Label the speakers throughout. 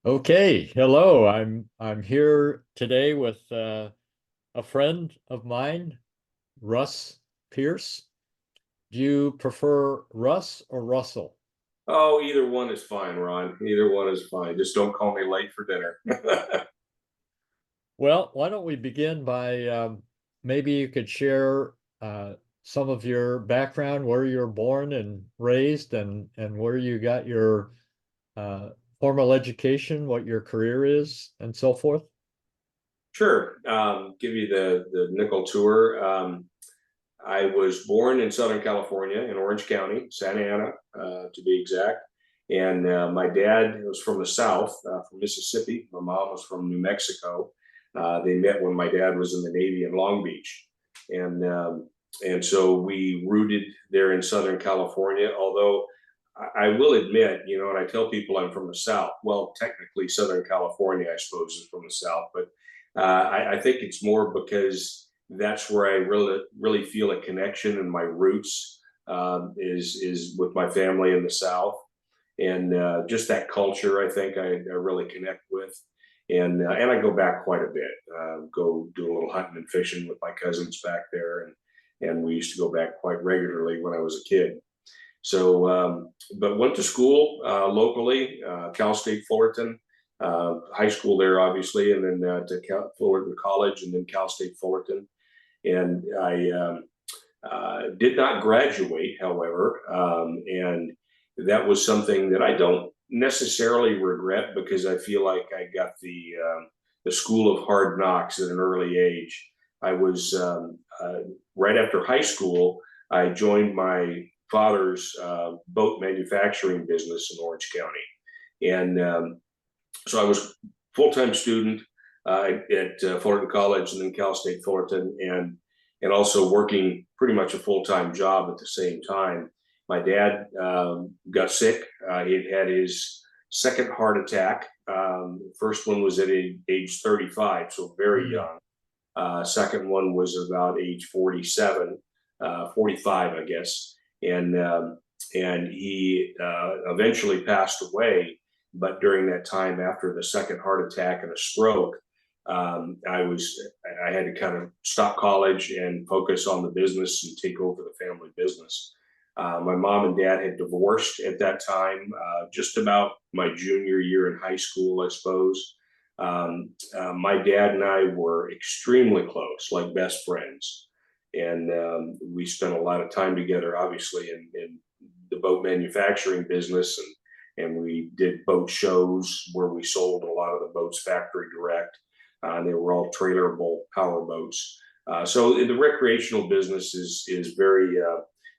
Speaker 1: Okay, hello. I'm here today with a friend of mine, Russ Pierce. Do you prefer Russ or Russell?
Speaker 2: Oh, either one is fine, Ron. Either one is fine. Just don't call me late for dinner.
Speaker 1: Well, why don't we begin by maybe you could share some of your background, where you were born and raised, and where you got your uh, formal education, what your career is, and so forth.
Speaker 2: Sure. Give you the nickel tour. I was born in Southern California in Orange County, Santa Ana, to be exact. And my dad was from the South, from Mississippi. My mom was from New Mexico. They met when my dad was in the Navy in Long Beach, and so we rooted there in Southern California. Although I will admit, and I tell people I'm from the South. Well, technically, Southern California, I suppose, is from the South, but I think it's more because that's where I really feel a connection, and my roots is with my family in the South, and just that culture. I think I really connect with, and I go back quite a bit. Go do a little hunting and fishing with my cousins back there, and we used to go back quite regularly when I was a kid. So, but went to school locally, Cal State Fullerton, high school there, obviously, and then to Fullerton College, and then Cal State Fullerton. And I did not graduate, however, and that was something that I don't necessarily regret, because I feel like I got the school of hard knocks at an early age. I was right after high school. I joined my father's boat manufacturing business in Orange County, and so I was full time student at Fullerton College and then Cal State Fullerton, and also working pretty much a full time job at the same time. My dad got sick. He had had his second heart attack. First one was at age 35, so very
Speaker 1: Mm.
Speaker 2: young. Second one was about age 47, 45, I guess, and he eventually passed away. But during that time, after the second heart attack and a stroke, I had to kind of stop college and focus on the business and take over the family business. My mom and dad had divorced at that time, just about my junior year in high school, I suppose. My dad and I were extremely close, like best friends, and we spent a lot of time together, obviously, in the boat manufacturing business, and we did boat shows where we sold a lot of the boats factory direct. They were all trailerable power boats. So the recreational business is very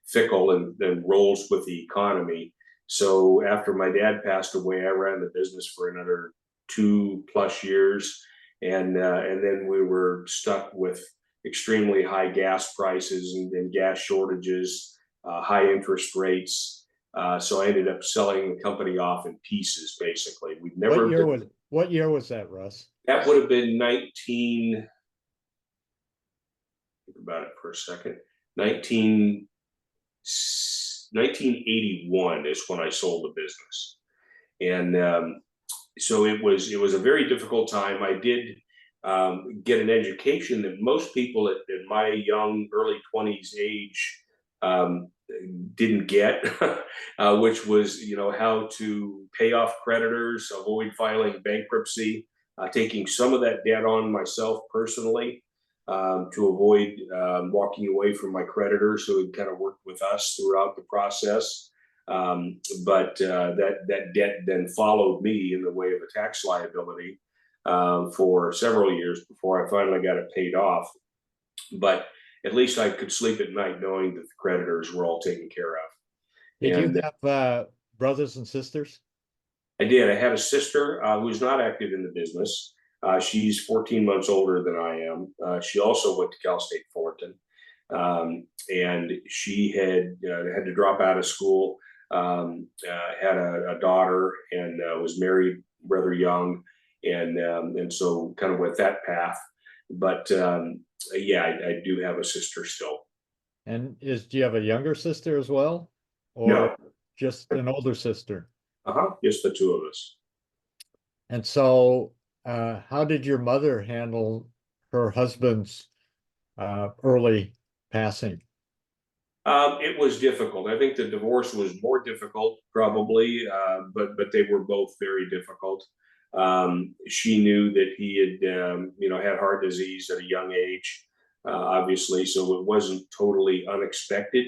Speaker 2: fickle and rolls with the economy. So after my dad passed away, I ran the business for another 2 plus years, and then we were stuck with extremely high gas prices and gas shortages, high interest rates. So I ended up selling the company off in pieces. Basically, we'd
Speaker 1: What
Speaker 2: never
Speaker 1: year
Speaker 2: been.
Speaker 1: was what year was that, Russ?
Speaker 2: That would have been 19. Think about it for a second. 19 1981 is when I sold the business, and so it was a very difficult time. I did get an education that most people at my young early 20s age um, didn't get, which was how to pay off creditors, avoid filing bankruptcy, taking some of that debt on myself personally, to avoid walking away from my creditors who had kind of worked with us throughout the process. But that debt then followed me in the way of a tax liability for several years before I finally got it paid off. But at least I could sleep at night knowing that the creditors were all taken care of.
Speaker 1: Did you
Speaker 2: And
Speaker 1: have brothers and sisters?
Speaker 2: I did. I had a sister who's not active in the business. She's 14 months older than I am. She also went to Cal State Fullerton, and she had to drop out of school. Had a daughter, and was married rather young, and so kind of went that path. But yeah, I do have a sister still.
Speaker 1: And do you have a younger sister as well, or
Speaker 2: No,
Speaker 1: just an older sister?
Speaker 2: just the two of us.
Speaker 1: And so, how did your mother handle her husband's early passing?
Speaker 2: It was difficult. I think the divorce was more difficult, probably, but they were both very difficult. She knew that he had, had heart disease at a young age, obviously, so it wasn't totally unexpected.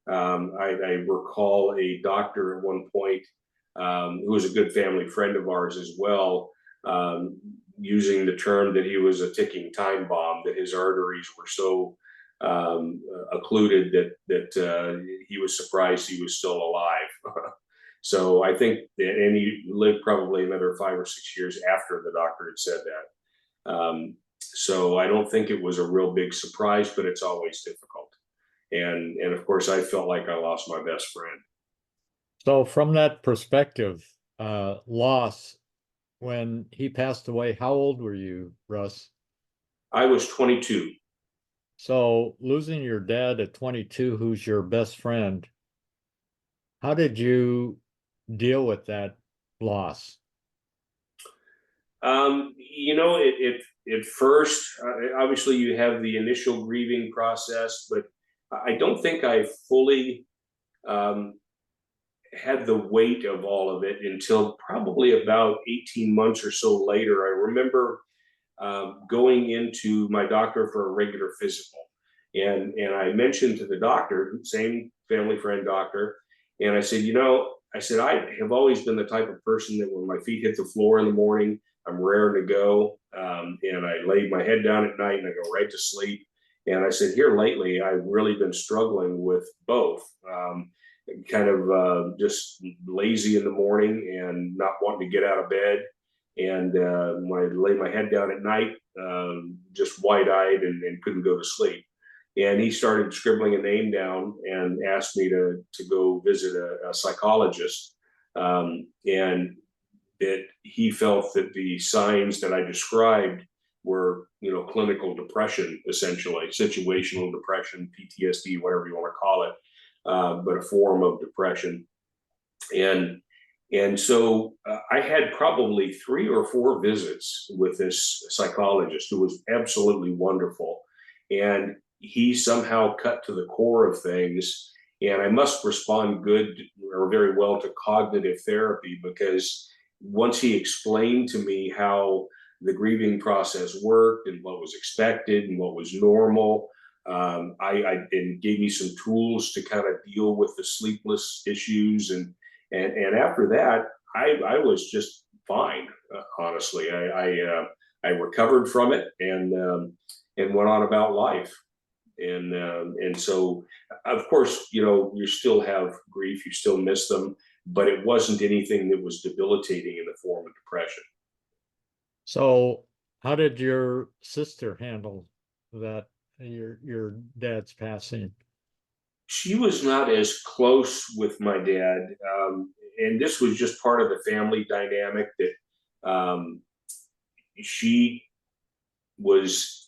Speaker 2: I recall a doctor at one point, who was a good family friend of ours as well, using the term that he was a ticking time bomb, that his arteries were so occluded that he was surprised he was still alive. So I think that, and he lived probably another 5 or 6 years after the doctor had said that. So I don't think it was a real big surprise, but it's always difficult. And of course, I felt like I lost my best friend.
Speaker 1: So, from that perspective, loss, when he passed away, how old were you, Russ?
Speaker 2: I was 22.
Speaker 1: So, losing your dad at 22, who's your best friend, how did you deal with that loss?
Speaker 2: At first, obviously, you have the initial grieving process, but I don't think I fully um, had the weight of all of it until probably about 18 months or so later. I remember going into my doctor for a regular physical. And I mentioned to the doctor, same family friend doctor, and I said, I have always been the type of person that when my feet hit the floor in the morning, I'm raring to go. And I laid my head down at night and I go right to sleep. And I said, here lately, I've really been struggling with both. Kind of just lazy in the morning and not wanting to get out of bed. And when I lay my head down at night, just wide eyed and couldn't go to sleep. And he started scribbling a name down and asked me to go visit a psychologist. And that he felt that the signs that I described were, clinical depression, essentially, situational depression, PTSD, whatever you want to call it, but a form of depression. And so I had probably 3 or 4 visits with this psychologist who was absolutely wonderful. And he somehow cut to the core of things. And I must respond good or very well to cognitive therapy, because once he explained to me how the grieving process worked and what was expected and what was normal, and gave me some tools to kind of deal with the sleepless issues. And after that, I was just fine. Honestly, I recovered from it and went on about life. And so, of course, you still have grief, you still miss them, but it wasn't anything that was debilitating in the form of depression.
Speaker 1: So, how did your sister handle that, your dad's passing?
Speaker 2: She was not as close with my dad, and this was just part of the family dynamic that she was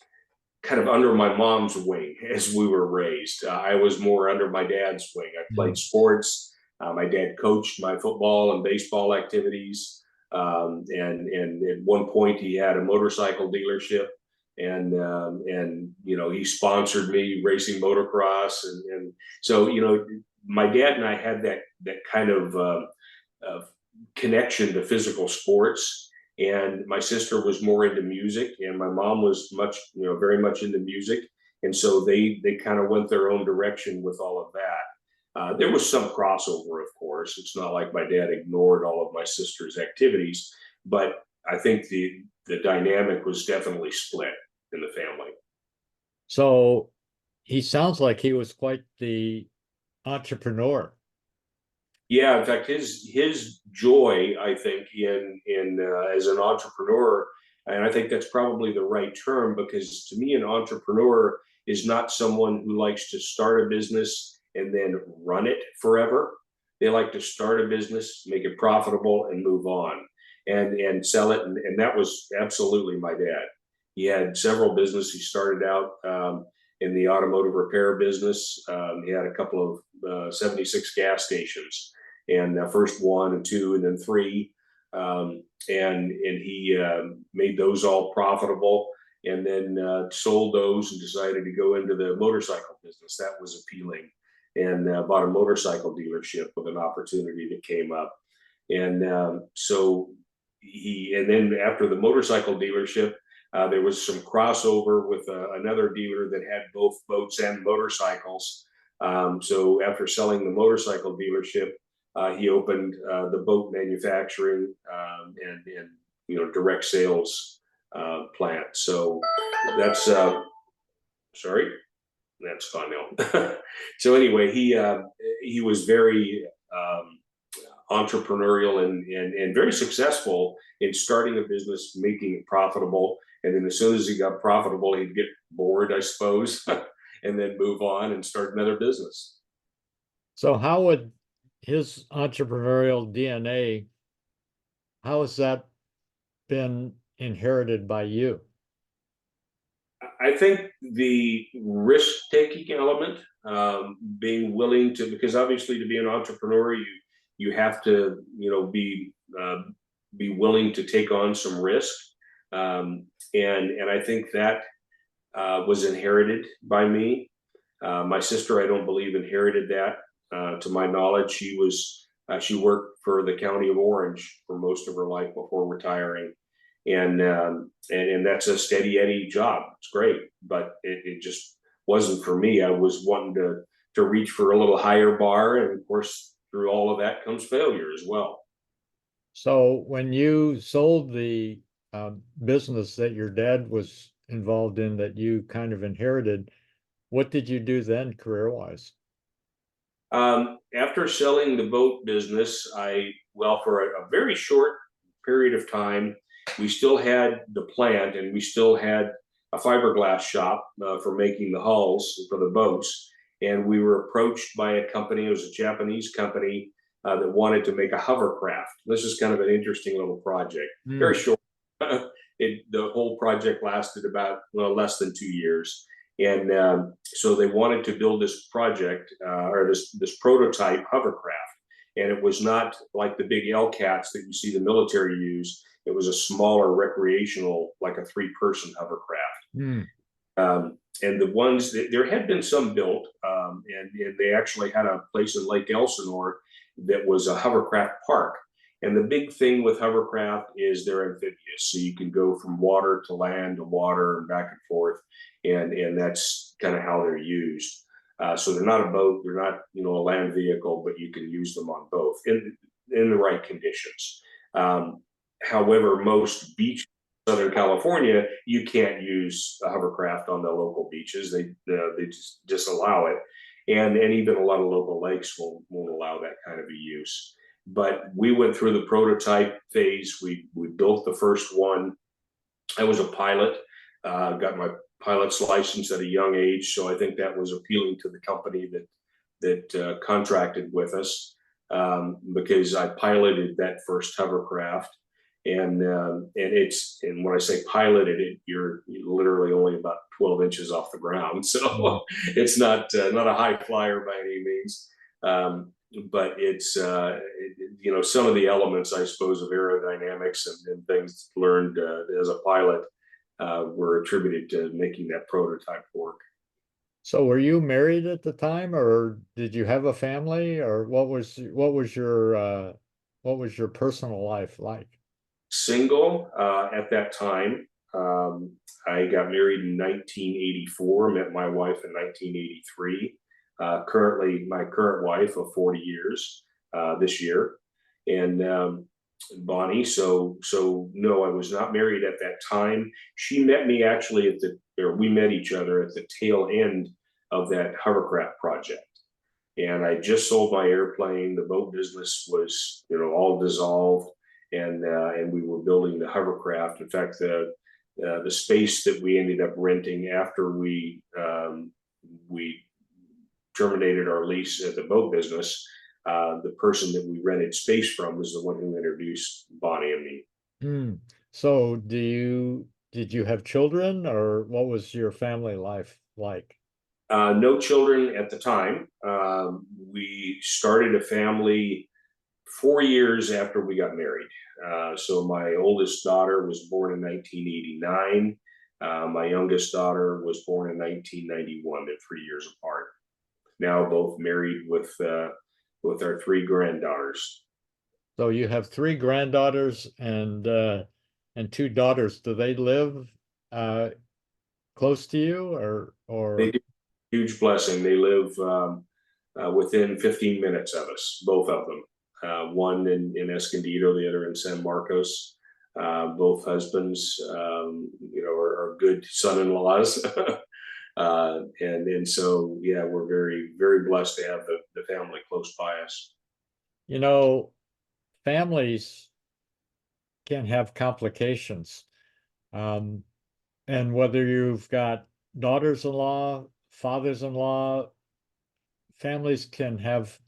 Speaker 2: kind of under my mom's wing as we were raised. I was more under my dad's wing. I
Speaker 1: Mm.
Speaker 2: played sports. My dad coached my football and baseball activities. And at one point, he had a motorcycle dealership, and he sponsored me racing motocross, and so my dad and I had that kind of connection to physical sports. And my sister was more into music, and my mom was very much into music. And so they kind of went their own direction with all of that. There was some crossover, of course. It's not like my dad ignored all of my sister's activities, but I think the dynamic was definitely split in the family.
Speaker 1: So, he sounds like he was quite the entrepreneur.
Speaker 2: Yeah, in fact, his joy, I think, in as an entrepreneur, and I think that's probably the right term, because to me, an entrepreneur is not someone who likes to start a business and then run it forever. They like to start a business, make it profitable, and move on, and sell it. And that was absolutely my dad. He had several businesses. He started out in the automotive repair business. He had a couple of 76 gas stations, and first 1 and 2 and then 3. and he made those all profitable, and then sold those and decided to go into the motorcycle business. That was appealing, and bought a motorcycle dealership with an opportunity that came up, and so and then after the motorcycle dealership, there was some crossover with another dealer that had both boats and motorcycles. So after selling the motorcycle dealership, he opened the boat manufacturing and direct sales plant. So that's sorry, that's fun now. So anyway, he was very entrepreneurial and very successful in starting a business, making it profitable. And then as soon as he got profitable, he'd get bored, I suppose, and then move on and start another business.
Speaker 1: So how would his entrepreneurial DNA, how has that been inherited by you?
Speaker 2: I think the risk taking element, being willing to, because obviously to be an entrepreneur, you have to be willing to take on some risk, and I think that was inherited by me. My sister, I don't believe, inherited that. To my knowledge, she worked for the county of Orange for most of her life before retiring, and that's a steady Eddie job. It's great, but it just wasn't for me. I was wanting to reach for a little higher bar, and of course, through all of that comes failure as well.
Speaker 1: So when you sold the business that your dad was involved in that you kind of inherited, what did you do then career-wise?
Speaker 2: After selling the boat business, well, for a very short period of time, we still had the plant and we still had a fiberglass shop for making the hulls for the boats. And we were approached by a company, it was a Japanese company that wanted to make a hovercraft. This is kind of an interesting little project, very short. The whole project lasted about less than 2 years. And so they wanted to build this project or this prototype hovercraft. And it was not like the big L-cats that you see the military use. It was a smaller recreational, like a 3-person hovercraft.
Speaker 1: Mm.
Speaker 2: And the ones that there had been some built, and they actually had a place in Lake Elsinore that was a hovercraft park. And the big thing with hovercraft is they're amphibious, so you can go from water to land to water and back and forth, and that's kind of how they're used. So they're not a boat, they're not a land vehicle, but you can use them on both in the right conditions. However, most beaches in Southern California, you can't use a hovercraft on the local beaches. They just allow it, and even a lot of local lakes won't allow that kind of a use. But we went through the prototype phase. We built the first one. I was a pilot, got my pilot's license at a young age, so I think that was appealing to the company that contracted with us, because I piloted that first hovercraft, and when I say piloted it, you're you're literally only about 12 inches off the ground, so it's not a high flyer by any means. But it's some of the elements, I suppose, of aerodynamics and things learned as a pilot were attributed to making that prototype work.
Speaker 1: So were you married at the time, or did you have a family, or what was your personal life like?
Speaker 2: Single at that time. I got married in 1984, met my wife in 1983. Currently, my current wife of 40 years this year, and Bonnie. So no, I was not married at that time. She met me actually or we met each other at the tail end of that hovercraft project. And I just sold my airplane. The boat business was, all dissolved, and we were building the hovercraft. In fact, the space that we ended up renting after we terminated our lease at the boat business, the person that we rented space from was the one who introduced Bonnie and me.
Speaker 1: Mm. So did you have children, or what was your family life like?
Speaker 2: No children at the time. We started a family 4 years after we got married. So my oldest daughter was born in 1989. My youngest daughter was born in 1991. They're 3 years apart. Now both married with our three granddaughters.
Speaker 1: So you have three granddaughters and two daughters. Do they live uh close to you
Speaker 2: They
Speaker 1: or
Speaker 2: do huge blessing. They live within 15 minutes of us, both of them. One in Escondido, the other in San Marcos. Both husbands, are good son-in-laws. And so, yeah, we're very, very blessed to have the family close by us.
Speaker 1: you know, families can have complications. Um, and whether you've got daughters-in-law, fathers-in-law, families can have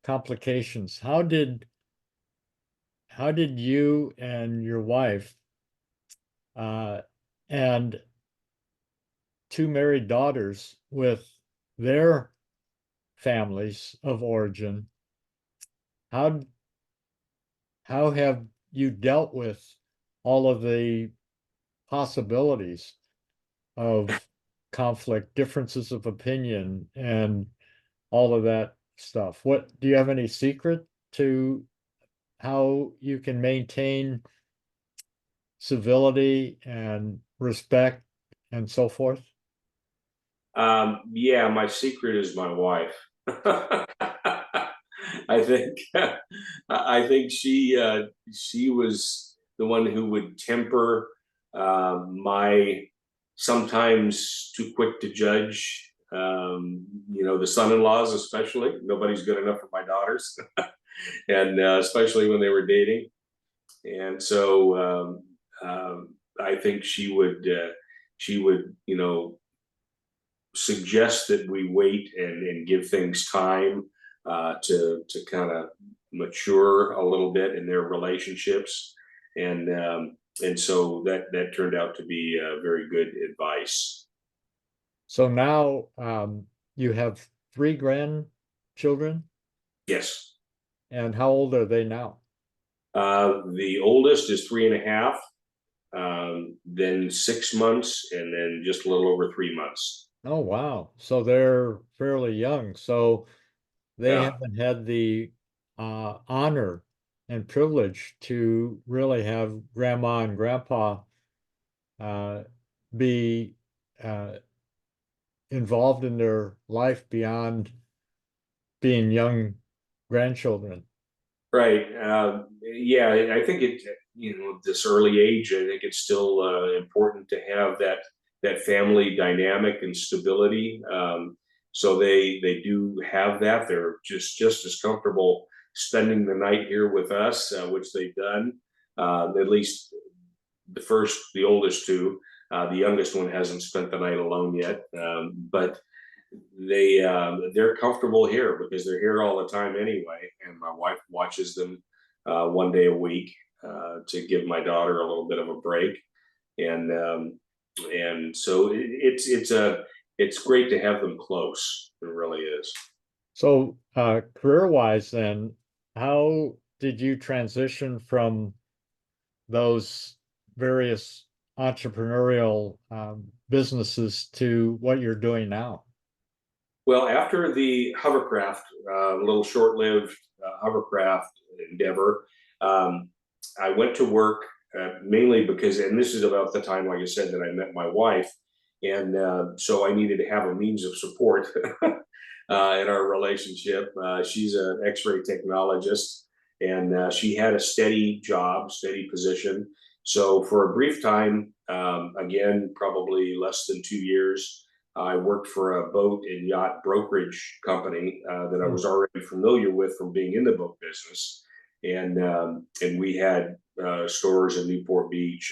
Speaker 1: complications. How did you and your wife uh, and two married daughters with their families of origin, how how have you dealt with all of the possibilities of conflict, differences of opinion, and all of that stuff? What do you have any secret to how you can maintain civility and respect and so forth?
Speaker 2: Yeah, my secret is my wife. I think she was the one who would temper my sometimes too quick to judge. The son-in-laws, especially. Nobody's good enough for my daughters, and especially when they were dating. And so I think she would suggest that we wait and give things time to kind of mature a little bit in their relationships, and so that turned out to be very good advice.
Speaker 1: So now you have three grandchildren,
Speaker 2: Yes,
Speaker 1: and how old are they now?
Speaker 2: the oldest is 3.5, then 6 months, and then just a little over 3 months.
Speaker 1: Oh, wow. So they're fairly young. So they
Speaker 2: Yeah.
Speaker 1: haven't had the honor and privilege to really have grandma and grandpa uh, be uh, involved in their life beyond being young grandchildren.
Speaker 2: Right. Yeah, I think this early age, I think it's still important to have that family dynamic and stability. So they do have that. They're just as comfortable spending the night here with us, which they've done. At least the oldest two. The youngest one hasn't spent the night alone yet, but they're comfortable here because they're here all the time anyway, and my wife watches them one day a week to give my daughter a little bit of a break, and so it's great to have them close. It really is.
Speaker 1: So career-wise then, how did you transition from those various entrepreneurial businesses to what you're doing now?
Speaker 2: Well, after the hovercraft, little short-lived hovercraft endeavor, um, I went to work mainly because, and this is about the time, like I said, that I met my wife, and so I needed to have a means of support in our relationship. She's an X-ray technologist, and she had a steady job, steady position. So for a brief time, again, probably less than 2 years. I worked for a boat and yacht brokerage company that I
Speaker 1: Hmm.
Speaker 2: was already familiar with from being in the boat business, and we had stores in Newport Beach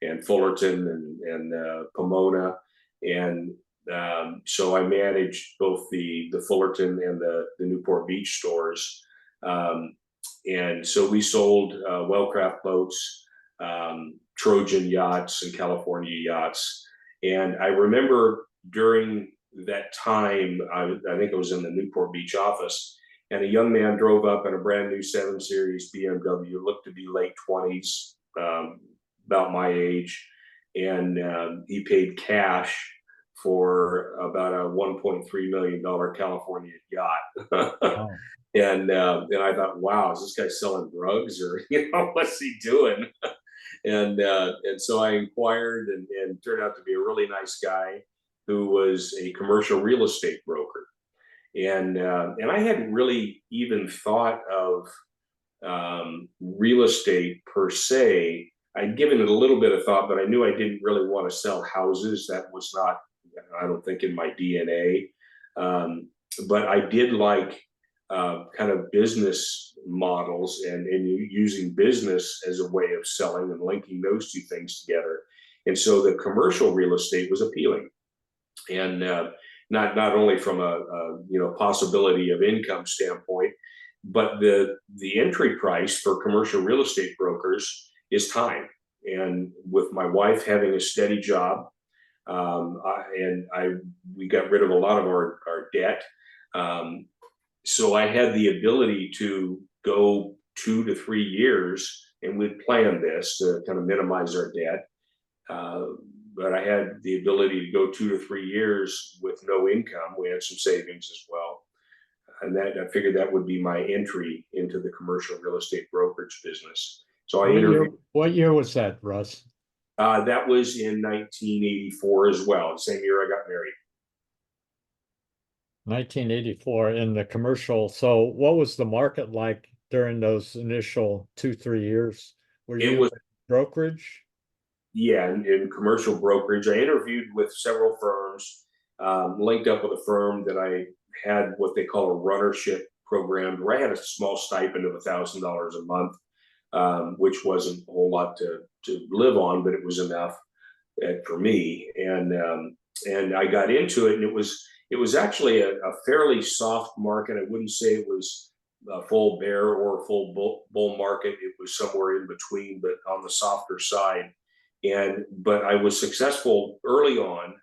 Speaker 2: and Fullerton and Pomona, and so I managed both the Fullerton and the Newport Beach stores, um, and so we sold Wellcraft boats, Trojan yachts, and California yachts, and I remember during that time, I think I was in the Newport Beach office, and a young man drove up in a brand new 7 Series BMW, looked to be late 20s, about my age, and he paid cash for about a $1.3 million California yacht.
Speaker 1: Oh,
Speaker 2: And I thought, wow, is this guy selling drugs, or what's he doing? And so I inquired, and turned out to be a really nice guy who was a commercial real estate broker. And I hadn't really even thought of real estate per se. I'd given it a little bit of thought, but I knew I didn't really want to sell houses. That was not, I don't think, in my DNA. But I did like kind of business models, and using business as a way of selling and linking those two things together. And so the commercial real estate was appealing, and not only from a possibility of income standpoint, but the entry price for commercial real estate brokers is time. And with my wife having a steady job, we got rid of a lot of our debt. So I had the ability to go 2 to 3 years, and we'd planned this to kind of minimize our debt. Uh, but I had the ability to go 2 to 3 years with no income. We had some savings as well, and that I figured that would be my entry into the commercial real estate brokerage business. So I interviewed.
Speaker 1: what year was that, Russ?
Speaker 2: That was in 1984 as well, the same year I got married.
Speaker 1: 1984 in the commercial. So what was the market like during those initial 2, 3 years? Were
Speaker 2: It
Speaker 1: you
Speaker 2: was,
Speaker 1: brokerage?
Speaker 2: yeah, in commercial brokerage. I interviewed with several firms, linked up with a firm that I had what they call a runnership program, where I had a small stipend of $1,000 a month, which wasn't a whole lot to live on, but it was enough for me. And I got into it, and it was actually a fairly soft market. I wouldn't say it was a full bear or a full bull market. It was somewhere in between, but on the softer side. But I was successful early on,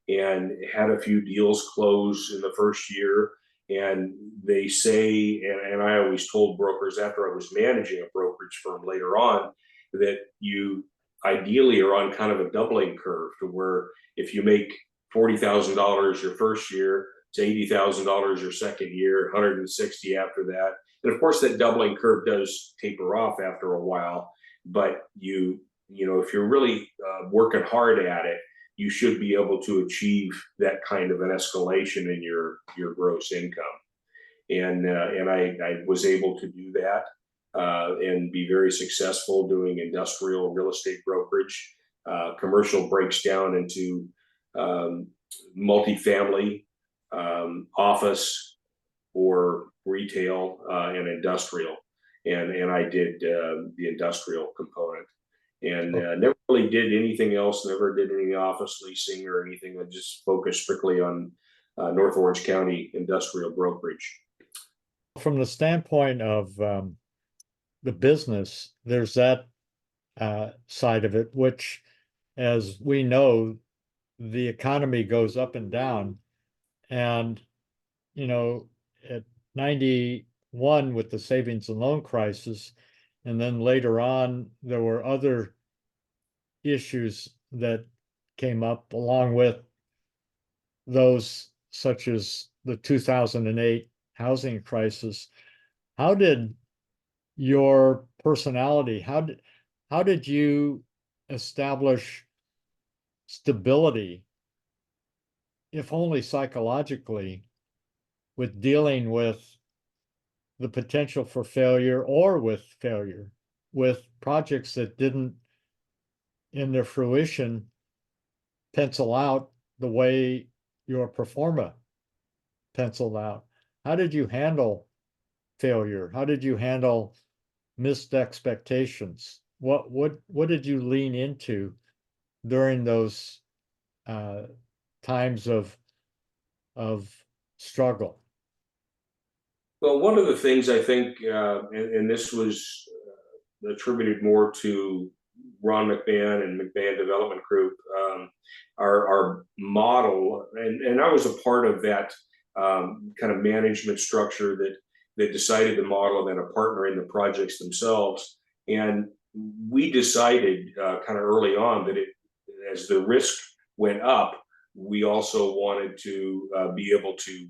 Speaker 2: and had a few deals close in the first year. And they say, and I always told brokers after I was managing a brokerage firm later on, that you ideally are on kind of a doubling curve, to where if you make $40,000 your first year, it's $80,000 your second year, 160 after that. And of course, that doubling curve does taper off after a while. But if you're really working hard at it, you should be able to achieve that kind of an escalation in your gross income. And I was able to do that, and be very successful doing industrial real estate brokerage. Commercial breaks down into multifamily, office, or retail, and industrial. And I did the industrial component, and
Speaker 1: Oh,
Speaker 2: never really did anything else. Never did any office leasing or anything. I just focused strictly on North Orange County industrial brokerage.
Speaker 1: from the standpoint of the business, there's that side of it, which, as we know, the economy goes up and down. And, at 91 with the savings and loan crisis, and then later on, there were other issues that came up along with those, such as the 2008 housing crisis. How did your personality, how did you establish stability, if only psychologically, with dealing with the potential for failure, or with failure, with projects that didn't, in their fruition, pencil out the way your performa penciled out? How did you handle failure? How did you handle missed expectations? What did you lean into during those uh, times of struggle?
Speaker 2: Well, one of the things I think, and this was attributed more to Ron McMahon and McMahon Development Group, our model, and I was a part of that kind of management structure that decided the model, and then a partner in the projects themselves. And we decided kind of early on that as the risk went up, we also wanted to be able to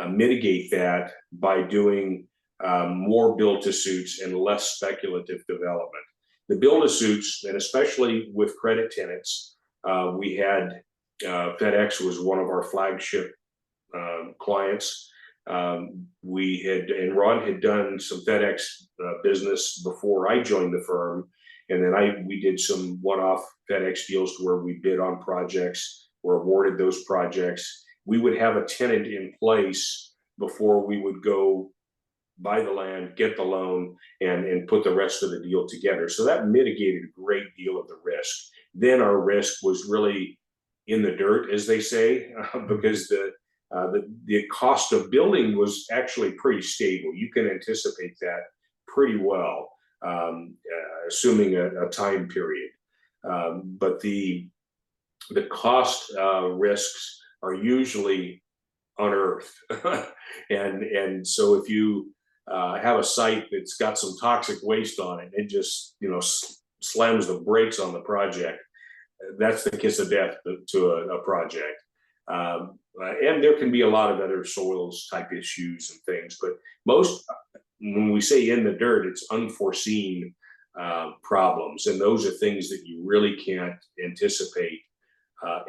Speaker 2: mitigate that by doing more build-to-suits and less speculative development. The build-to-suits, and especially with credit tenants, we had FedEx was one of our flagship clients. And Ron had done some FedEx business before I joined the firm, and then we did some one-off FedEx deals where we bid on projects, were awarded those projects. We would have a tenant in place before we would go buy the land, get the loan, and put the rest of the deal together. So that mitigated a great deal of the risk. Then our risk was really in the dirt, as they say, because the cost of building was actually pretty stable. You can anticipate that pretty well, assuming a time period. But the cost risks are usually unearthed, and so if you have a site that's got some toxic waste on it, it just slams the brakes on the project. That's the kiss of death to a project. And there can be a lot of other soils type issues and things, but when we say in the dirt, it's unforeseen problems, and those are things that you really can't anticipate.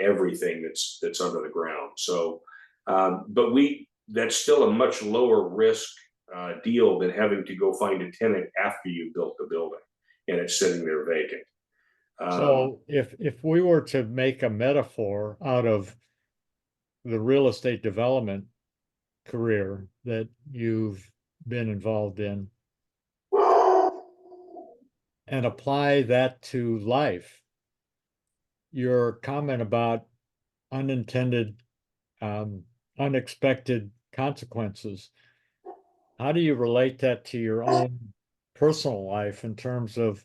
Speaker 2: Everything that's under the ground. So, but that's still a much lower risk deal than having to go find a tenant after you built the building and it's sitting there vacant.
Speaker 1: So if we were to make a metaphor out of the real estate development career that you've been involved in and apply that to life, your comment about unintended, unexpected consequences, how do you relate that to your own personal life in terms of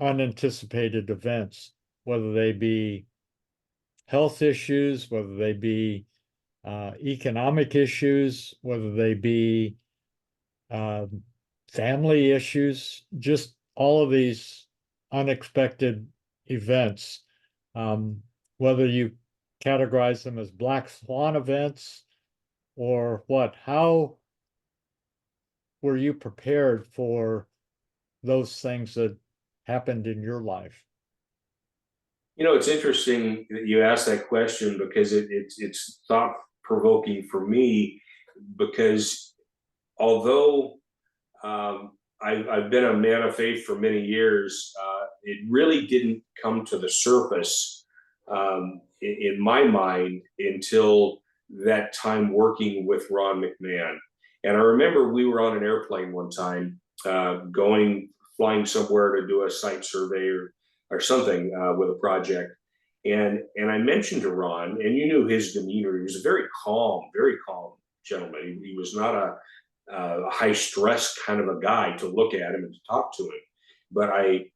Speaker 1: unanticipated events, whether they be health issues, whether they be economic issues, whether they be family issues, just all of these unexpected events, whether you categorize them as black swan events or what, how were you prepared for those things that happened in your life?
Speaker 2: It's interesting that you asked that question, because it's thought provoking for me, because although I've been a man of faith for many years, it really didn't come to the surface in my mind until that time working with Ron McMahon. And I remember we were on an airplane one time, flying somewhere to do a site survey or something with a project. And I mentioned to Ron, and you knew his demeanor. He was a very calm gentleman. He was not a high stress kind of a guy to look at him and to talk to him. But I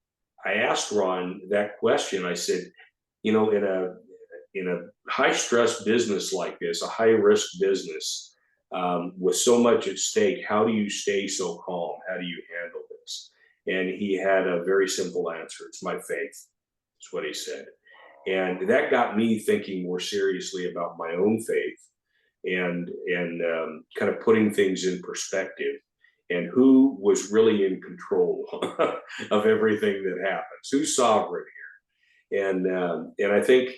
Speaker 2: asked Ron that question. I said, in a high stress business like this, a high risk business with so much at stake, how do you stay so calm? How do you handle this? And he had a very simple answer. It's my faith. That's what he said. And that got me thinking more seriously about my own faith and kind of putting things in perspective and who was really in control of everything that happens, who's sovereign here. And I think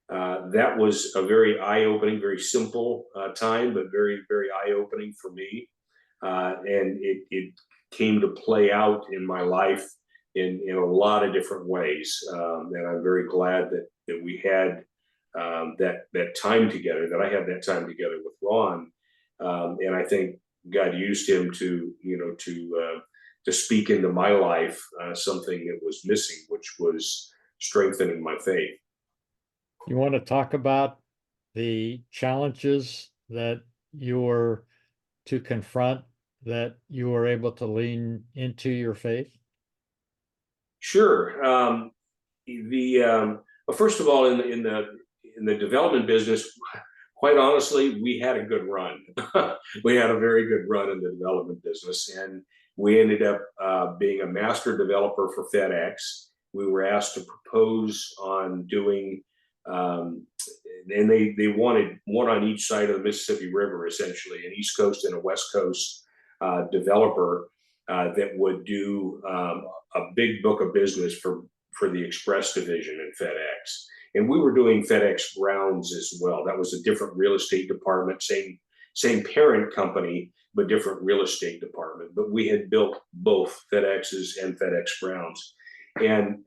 Speaker 2: that was a very eye-opening, very simple time, but very, very eye-opening for me. And it came to play out in my life in a lot of different ways. And I'm very glad that we had that time together, that I had that time together with Ron. And I think God used him to speak into my life something that was missing, which was strengthening my faith.
Speaker 1: You want to talk about the challenges that you were to confront, that you were able to lean into your faith?
Speaker 2: Sure. Well, first of all, in the development business, quite honestly, we had a good run. We had a very good run in the development business, and we ended up being a master developer for FedEx. We were asked to propose on doing, um, and they wanted one on each side of the Mississippi River, essentially, an East Coast and a West Coast developer that would do a big book of business for the Express division in FedEx. And we were doing FedEx Grounds as well. That was a different real estate department, same parent company, but different real estate department. But we had built both FedEx's and FedEx Grounds. And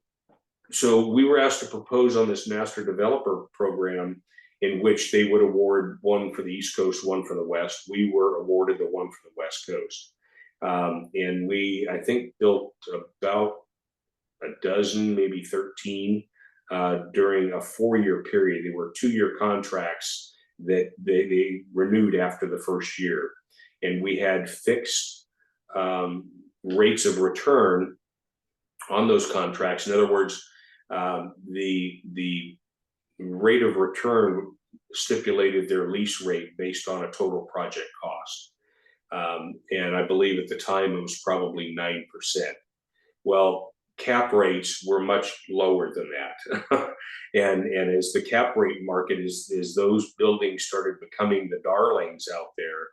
Speaker 2: so we were asked to propose on this master developer program in which they would award one for the East Coast, one for the West. We were awarded the one for the West Coast. And we, I think, built about a dozen, maybe 13 during a 4-year period. They were 2-year contracts that they renewed after the first year. And we had fixed rates of return on those contracts. In other words, the rate of return stipulated their lease rate based on a total project cost. And I believe at the time it was probably 9%. Well, cap rates were much lower than that. and as the cap rate market is those buildings started becoming the darlings out there,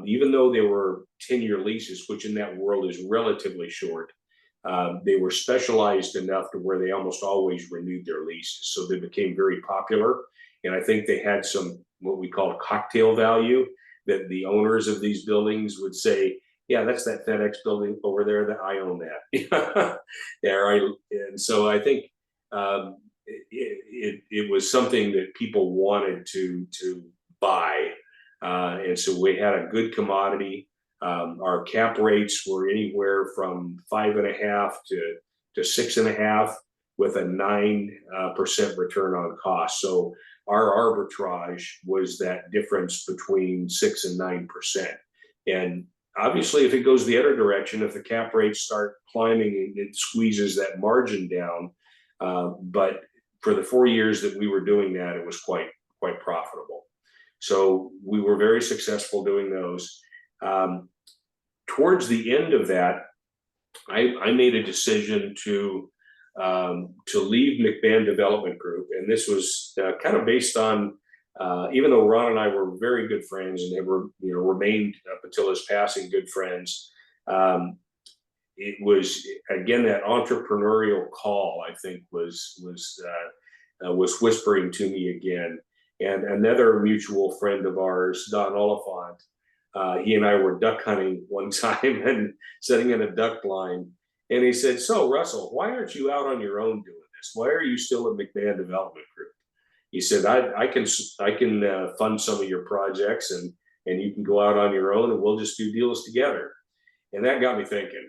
Speaker 2: even though they were 10-year leases, which in that world is relatively short, they were specialized enough to where they almost always renewed their leases. So they became very popular. And I think they had some, what we call cocktail value, that the owners of these buildings would say, yeah, that's that FedEx building over there that I own that. Yeah, right. And so I think it was something that people wanted to buy. And so we had a good commodity. Our cap rates were anywhere from 5.5 to 6.5 with a 9% return on cost. So our arbitrage was that difference between 6 and 9%. And obviously, if it goes the other direction, if the cap rates start climbing, it squeezes that margin down. But for the 4 years that we were doing that, it was quite profitable. So we were very successful doing those. Towards the end of that, I made a decision to leave McMahon Development Group, and this was kind of based on, even though Ron and I were very good friends and have remained up until his passing good friends. It was again that entrepreneurial call, I think, was whispering to me again. And another mutual friend of ours, Don Oliphant, he and I were duck hunting one time and setting in a duck blind. And he said, "So, Russell, why aren't you out on your own doing this? Why are you still at McMahon Development Group?" He said, "I can fund some of your projects, and you can go out on your own, and we'll just do deals together." And that got me thinking,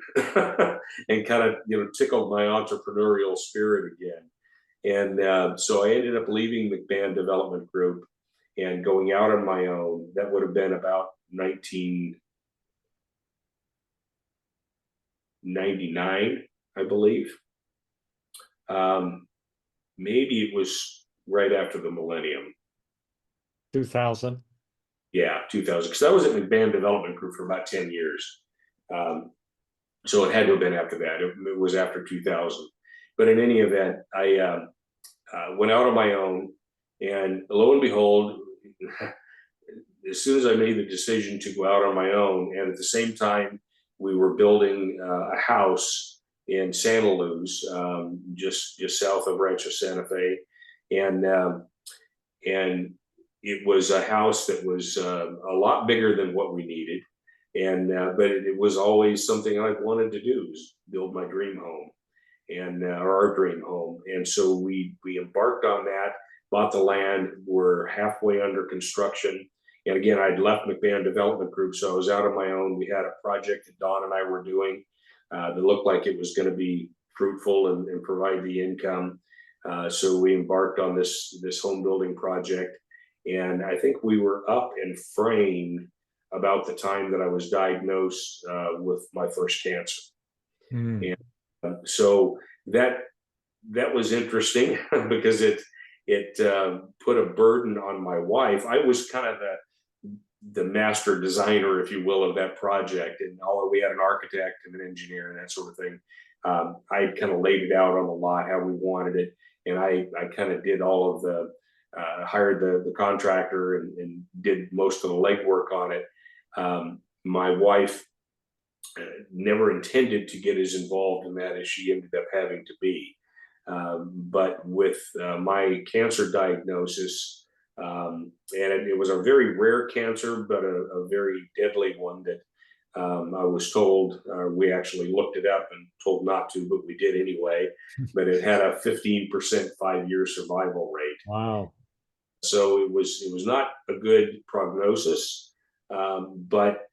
Speaker 2: and kind of tickled my entrepreneurial spirit again. And so I ended up leaving McMahon Development Group and going out on my own. That would have been about 1999, I believe. Maybe it was right after the millennium.
Speaker 1: 2000.
Speaker 2: Yeah, 2000. Because I was at McMahon Development Group for about 10 years. So it had to have been after that. It was after 2000. But in any event, I went out on my own, and lo and behold, as soon as I made the decision to go out on my own, and at the same time, we were building a house in Santa Luz, just south of Rancho Santa Fe, and it was a house that was a lot bigger than what we needed, and but it was always something I wanted to do, is build my dream home, and or our dream home. And so we embarked on that, bought the land, we're halfway under construction. And again, I'd left McMahon Development Group, so I was out on my own. We had a project that Don and I were doing that looked like it was going to be fruitful and provide the income. So we embarked on this home building project, and I think we were up and framed about the time that I was diagnosed with my first cancer. And so that was interesting because it put a burden on my wife. I was kind of the master designer, if you will, of that project. And although we had an architect and an engineer and that sort of thing, I kind of laid it out on the lot how we wanted it, and I kind of did all of the hired the contractor and did most of the legwork on it. My wife never intended to get as involved in that as she ended up having to be. But with my cancer diagnosis, and it was a very rare cancer, but a very deadly one that I was told, we actually looked it up and told not to, but we did anyway. But it had a 15% 5-year survival rate.
Speaker 1: Wow.
Speaker 2: So it was not a good prognosis, but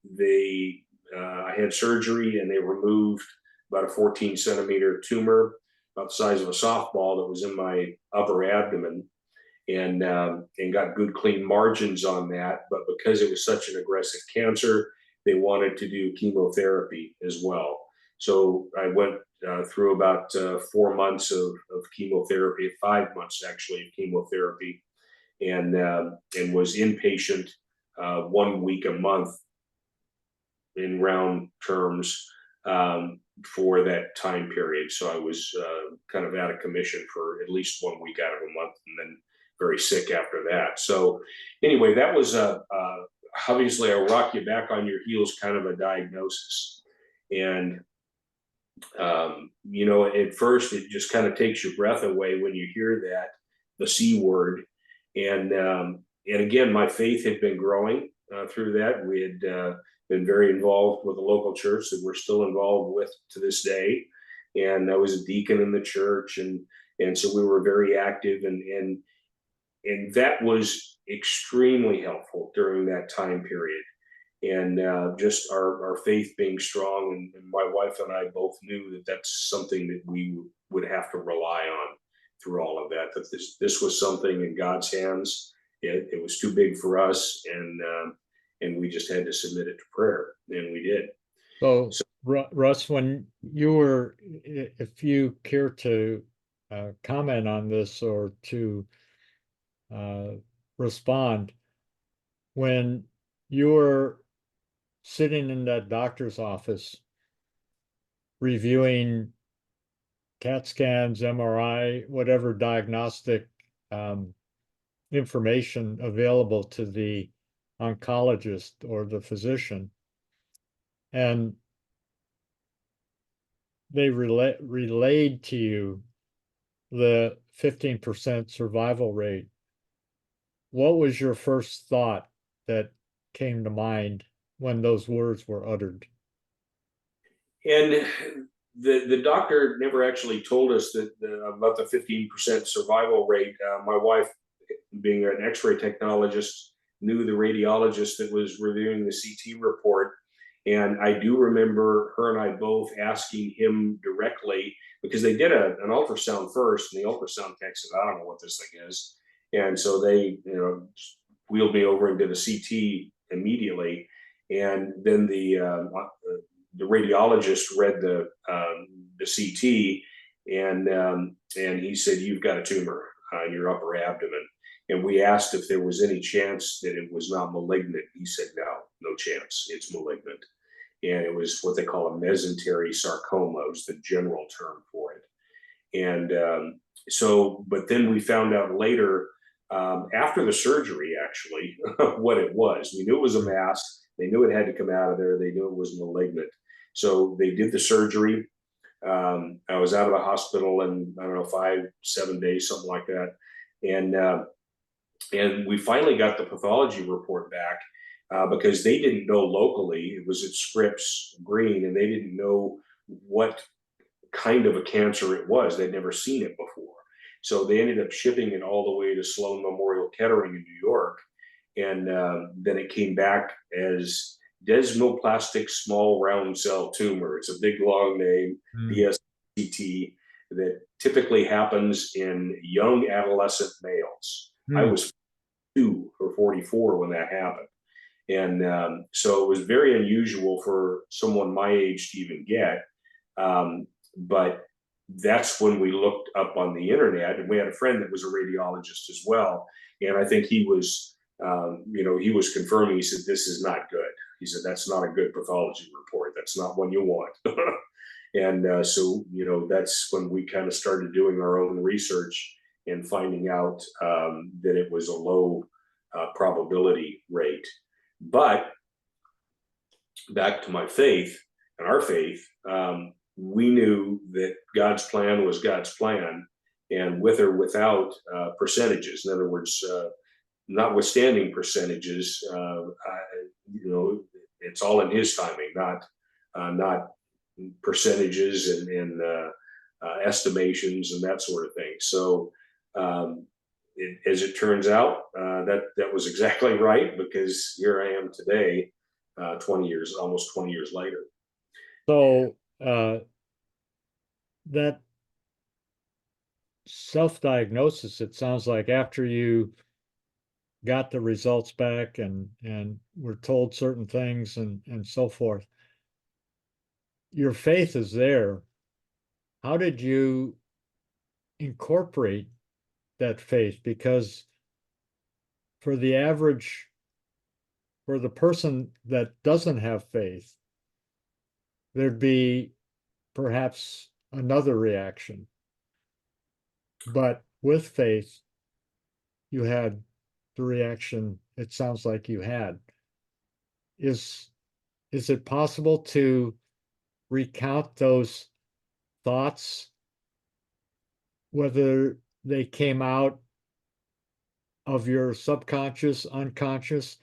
Speaker 2: I had surgery and they removed about a 14 centimeter tumor about the size of a softball that was in my upper abdomen, and got good clean margins on that. But because it was such an aggressive cancer, they wanted to do chemotherapy as well. So I went through about 4 months of chemotherapy, 5 months actually of chemotherapy, and was inpatient 1 week a month in round terms, for that time period. So I was kind of out of commission for at least 1 week out of a month, and then very sick after that. So anyway, that was obviously a rock you back on your heels kind of a diagnosis. And at first it just kind of takes your breath away when you hear that, the C word. And again, my faith had been growing through that. We had been very involved with the local church that we're still involved with to this day. And I was a deacon in the church, and so we were very active, and that was extremely helpful during that time period. And just our faith being strong, and my wife and I both knew that that's something that we would have to rely on through all of that. That this was something in God's hands. It was too big for us, and we just had to submit it to prayer, and we did.
Speaker 1: So, Russ, when you were, if you care to comment on this or to uh, respond, when you were sitting in that doctor's office reviewing CAT scans, MRI, whatever diagnostic information available to the oncologist or the physician, and they relayed to you the 15% survival rate, what was your first thought that came to mind when those words were uttered?
Speaker 2: And the doctor never actually told us that about the 15% survival rate. My wife, being an X-ray technologist, knew the radiologist that was reviewing the CT report. And I do remember her and I both asking him directly, because they did an ultrasound first, and the ultrasound tech said, "I don't know what this thing is." And so they, wheeled me over and did a CT immediately. And then the radiologist read the CT, and he said, "You've got a tumor in your upper abdomen." And we asked if there was any chance that it was not malignant. He said, no chance. It's malignant. And it was what they call a mesentery sarcoma, was the general term for it. And but then we found out later, after the surgery, actually, what it was. We knew it was a mass. They knew it had to come out of there. They knew it was malignant. So they did the surgery. I was out of the hospital in, I don't know, 5-7 days, something like that. And we finally got the pathology report back, because they didn't know locally. It was at Scripps Green, and they didn't know what kind of a cancer it was. They'd never seen it before. So they ended up shipping it all the way to Sloan Memorial Kettering in New York. And then it came back as desmoplastic small round cell tumor. It's a big long name, DSCT, that typically happens in young adolescent males. I was 42 or 44 when that happened. And so it was very unusual for someone my age to even get. But that's when we looked up on the internet, and we had a friend that was a radiologist as well, and I think he was, he was confirming. He said, "This is not good." He said, "That's not a good pathology report. That's not one you want." And so, that's when we kind of started doing our own research and finding out that it was a low probability rate. But back to my faith and our faith, we knew that God's plan was God's plan, and with or without percentages. In other words, notwithstanding percentages, it's all in His timing, not percentages and estimations and that sort of thing. So, as it turns out, that was exactly right, because here I am today, almost 20 years later.
Speaker 1: So that self-diagnosis, it sounds like after you got the results back and were told certain things and so forth, your faith is there. How did you incorporate that faith? Because for the person that doesn't have faith, there'd be perhaps another reaction. But with faith, you had the reaction it sounds like you had. Is it possible to recount those thoughts, whether they came out of your subconscious, unconscious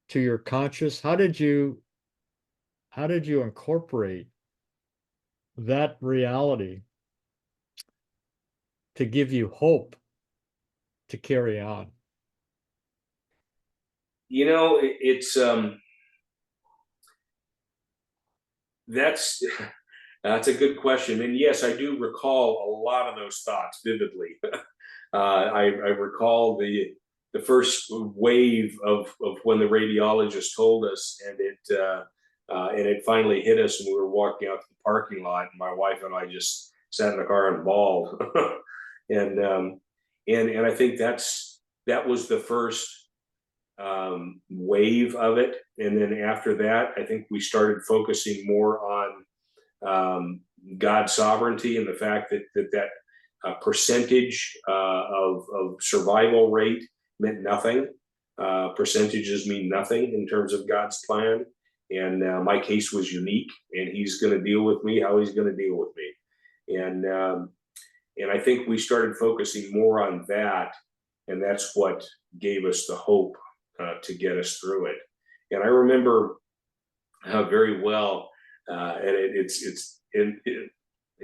Speaker 1: to your conscious? How did you incorporate that reality to give you hope to carry on?
Speaker 2: It's that's that's a good question, and yes, I do recall a lot of those thoughts vividly. I recall the first wave of when the radiologist told us, and it finally hit us, and we were walking out to the parking lot, and my wife and I just sat in the car and bawled. And I think that was the first wave of it, and then after that, I think we started focusing more on God's sovereignty and the fact that percentage of survival rate meant nothing. Percentages mean nothing in terms of God's plan. And my case was unique, and He's going to deal with me how He's going to deal with me. And I think we started focusing more on that, and that's what gave us the hope to get us through it. And I remember very well, and it's in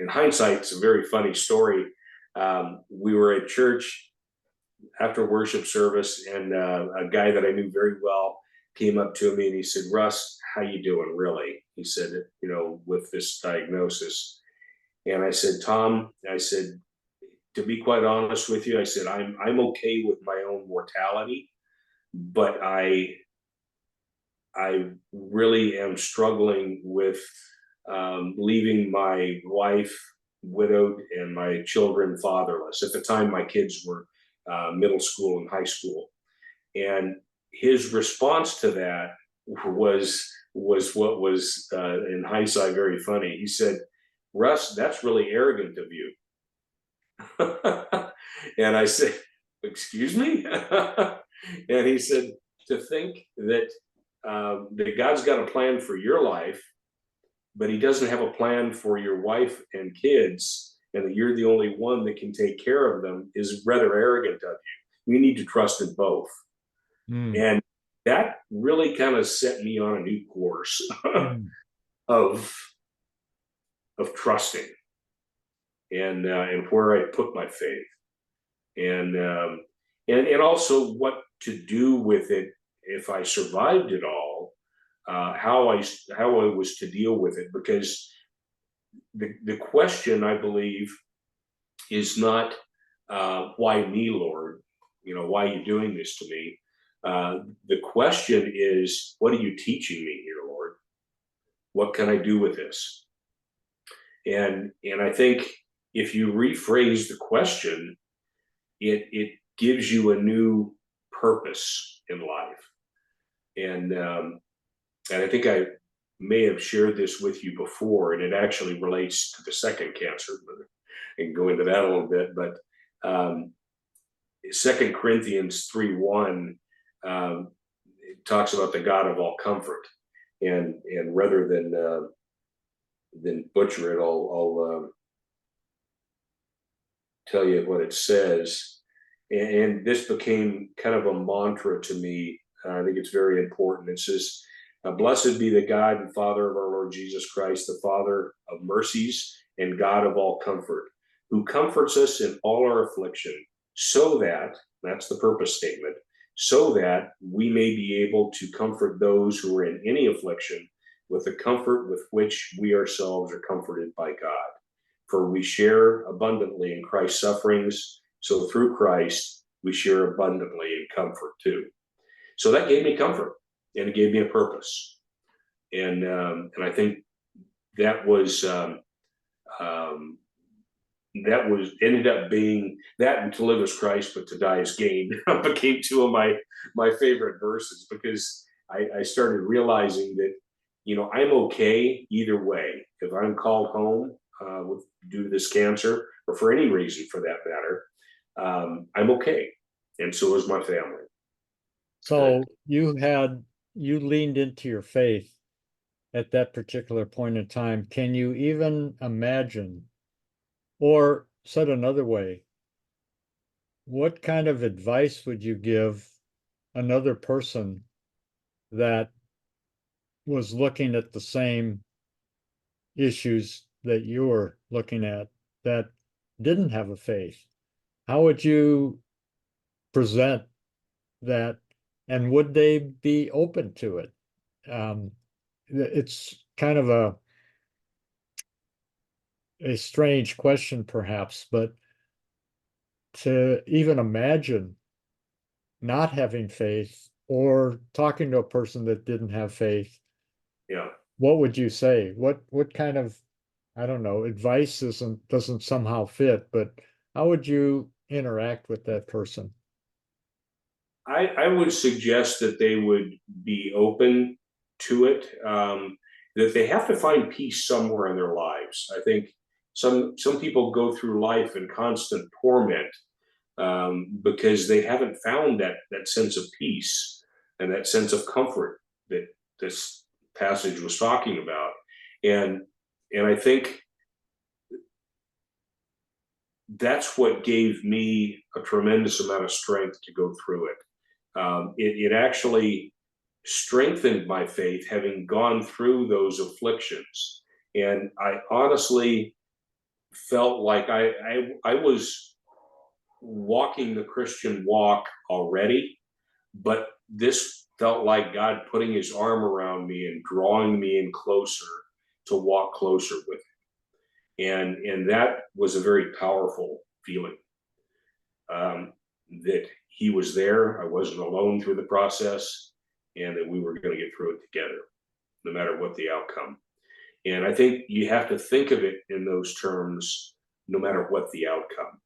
Speaker 2: hindsight, it's a very funny story. We were at church after worship service, and a guy that I knew very well came up to me and he said, "Russ, how you doing, really?" He said, with this diagnosis. And I said, "Tom," I said, "to be quite honest with you," I said, I'm okay with my own mortality, but I really am struggling with leaving my wife widowed and my children fatherless. At the time, my kids were middle school and high school, and his response to that was what was in hindsight very funny. He said, "Russ, that's really arrogant of you." And I said, "Excuse me?" And he said, "To think that God's got a plan for your life, but He doesn't have a plan for your wife and kids, and that you're the only one that can take care of them, is rather arrogant of you. You need to trust in both."
Speaker 1: Mm,
Speaker 2: And that really kind of set me on a new course
Speaker 1: mm.
Speaker 2: of trusting and where I put my faith, and and also what to do with it if I survived it all, how I was to deal with it, because the question, I believe, is not why me, Lord, why are you doing this to me? The question is, what are you teaching me here, Lord? What can I do with this? And I think if you rephrase the question, it gives you a new purpose in life. And I think I may have shared this with you before, and it actually relates to the second cancer. But I can go into that a little bit. But 2 Corinthians 3:1 it talks about the God of all comfort, and rather than butcher it, I'll tell you what it says. And this became kind of a mantra to me. I think it's very important. It says, "Blessed be the God and Father of our Lord Jesus Christ, the Father of mercies and God of all comfort, who comforts us in all our affliction, so that," that's the purpose statement, "so that we may be able to comfort those who are in any affliction with the comfort with which we ourselves are comforted by God. For we share abundantly in Christ's sufferings, so through Christ we share abundantly in comfort too." So that gave me comfort, and it gave me a purpose, and I think that was ended up being that, and "to live as Christ, but to die as gain" became two of my favorite verses, because I started realizing that, I'm okay either way. If I'm called home due to this cancer, or for any reason for that matter, I'm okay, and so is my family.
Speaker 1: So you leaned into your faith at that particular point in time. Can you even imagine, or said another way, what kind of advice would you give another person that was looking at the same issues that you were looking at, that didn't have a faith? How would you present that, and would they be open to it? It's kind of a strange question, perhaps, but to even imagine not having faith or talking to a person that didn't have faith,
Speaker 2: Yeah.
Speaker 1: what would you say? What kind of, I don't know, advice doesn't somehow fit, but how would you interact with that person?
Speaker 2: I would suggest that they would be open to it, that they have to find peace somewhere in their lives. I think some people go through life in constant torment, because they haven't found that sense of peace and that sense of comfort that this passage was talking about. And I think that's what gave me a tremendous amount of strength to go through it. It actually strengthened my faith, having gone through those afflictions. And I honestly felt like I was walking the Christian walk already, but this felt like God putting his arm around me and drawing me in closer to walk closer with him. And that was a very powerful feeling, that he was there. I wasn't alone through the process, and that we were going to get through it together, no matter what the outcome. And I think you have to think of it in those terms, no matter what the outcome.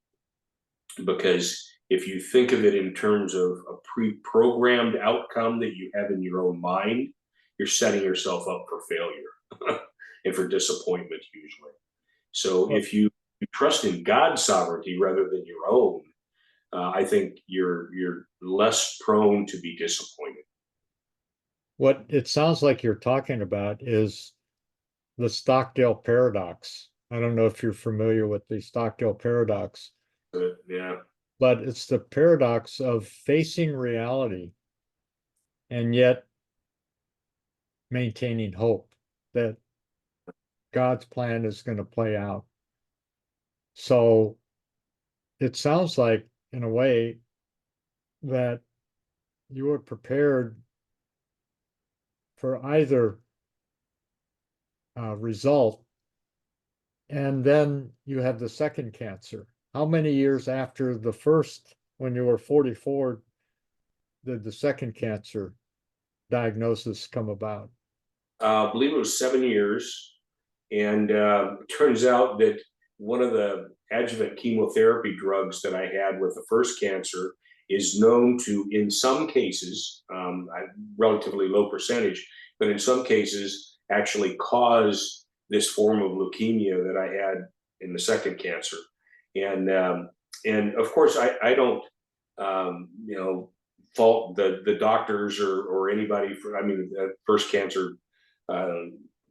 Speaker 2: Because if you think of it in terms of a pre-programmed outcome that you have in your own mind, you're setting yourself up for failure and for disappointment usually. So
Speaker 1: Well,
Speaker 2: if you trust in God's sovereignty rather than your own, I think you're less prone to be disappointed.
Speaker 1: what it sounds like you're talking about is the Stockdale paradox. I don't know if you're familiar with the Stockdale paradox,
Speaker 2: Yeah,
Speaker 1: but it's the paradox of facing reality and yet maintaining hope that God's plan is going to play out. So it sounds like, in a way, that you were prepared for either result, and then you have the second cancer. How many years after the first, when you were 44, did the second cancer diagnosis come about?
Speaker 2: I believe it was 7 years, and it turns out that one of the adjuvant chemotherapy drugs that I had with the first cancer is known to, in some cases, relatively low percentage, but in some cases, actually cause this form of leukemia that I had in the second cancer. And of course, I don't, fault the doctors or anybody for. I mean, the first cancer,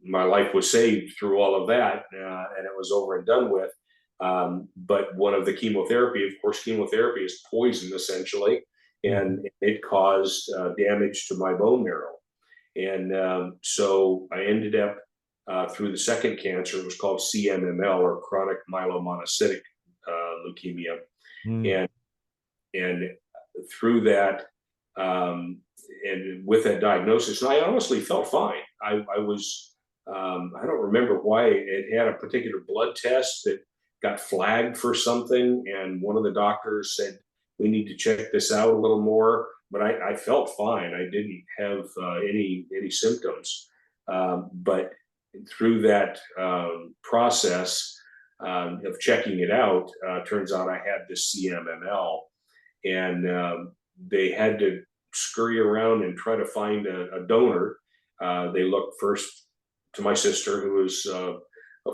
Speaker 2: my life was saved through all of that, and it was over and done with. But one of the chemotherapy, of course, chemotherapy is poison essentially, and it caused damage to my bone marrow. And so I ended up through the second cancer. It was called CMML, or chronic myelomonocytic leukemia,
Speaker 1: Mm.
Speaker 2: and and through that, and with that diagnosis, and I honestly felt fine. I was, I don't remember why it had a particular blood test that got flagged for something, and one of the doctors said we need to check this out a little more. But I felt fine. I didn't have any symptoms. But through that process of checking it out, turns out I had this CMML, and they had to scurry around and try to find a donor. They looked first to my sister, who was a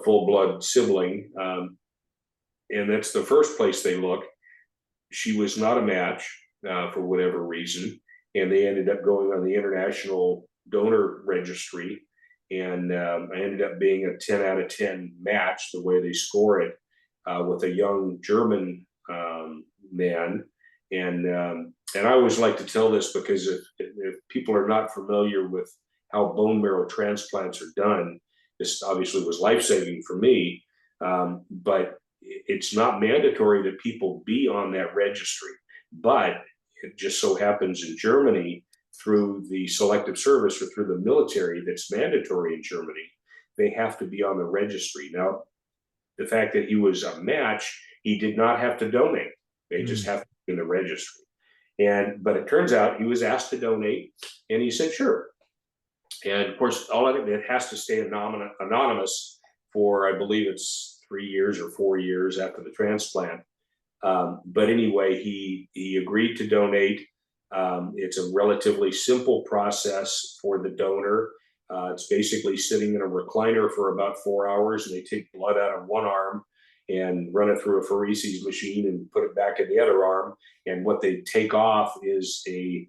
Speaker 2: full blood sibling, and that's the first place they looked. She was not a match for whatever reason, and they ended up going on the international donor registry, and I ended up being a 10 out of 10 match, the way they score it, with a young German man. And I always like to tell this, because if people are not familiar with how bone marrow transplants are done, this obviously was life-saving for me, but it's not mandatory that people be on that registry. But it just so happens in Germany, through the selective service or through the military, that's mandatory in Germany, they have to be on the registry. Now, the fact that he was a match, he did not have to donate. They just have to be in the registry. But it turns out he was asked to donate, and he said sure. And of course, all of it has to stay anonymous for, I believe it's 3 years or 4 years after the transplant. But anyway, he agreed to donate. It's a relatively simple process for the donor. It's basically sitting in a recliner for about 4 hours, and they take blood out of one arm and run it through a pheresis machine and put it back in the other arm. And what they take off is the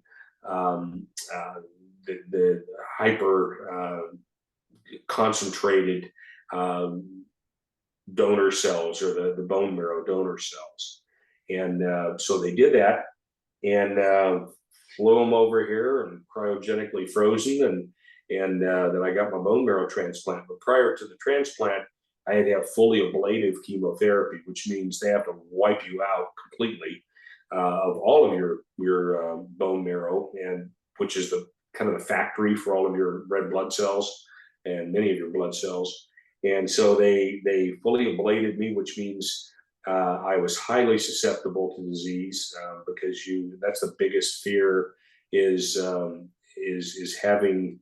Speaker 2: hyper concentrated donor cells, or the bone marrow donor cells. And so they did that, and flew them over here and cryogenically frozen, and then I got my bone marrow transplant. But prior to the transplant, I had to have fully ablative chemotherapy, which means they have to wipe you out completely of all of your bone marrow, and which is the kind of the factory for all of your red blood cells and many of your blood cells. And so they fully ablated me, which means I was highly susceptible to disease, because that's the biggest fear is having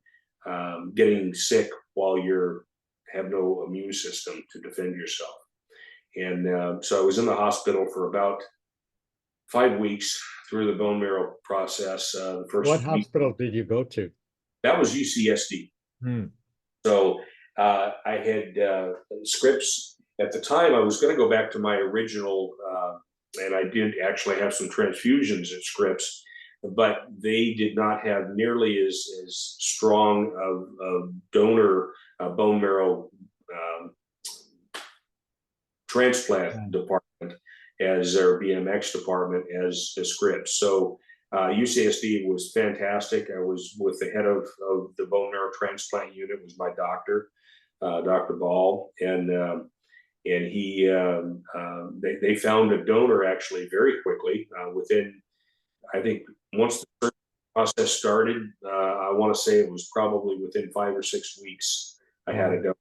Speaker 2: getting sick while you have no immune system to defend yourself. And so I was in the hospital for about 5 weeks through the bone marrow process. The first
Speaker 1: What
Speaker 2: week,
Speaker 1: hospital did you go to?
Speaker 2: that was UCSD.
Speaker 1: Hmm.
Speaker 2: So I had scripts at the time. I was going to go back to my original, and I did actually have some transfusions at Scripps, but they did not have nearly as strong of donor bone marrow transplant department as their BMX department as Scripps. So UCSD was fantastic. I was with the head of the bone marrow transplant unit, was my doctor, Dr. Ball, and he they found a donor actually very quickly, within, I think, once the process started, I want to say it was probably within 5 or 6 weeks I had a donor.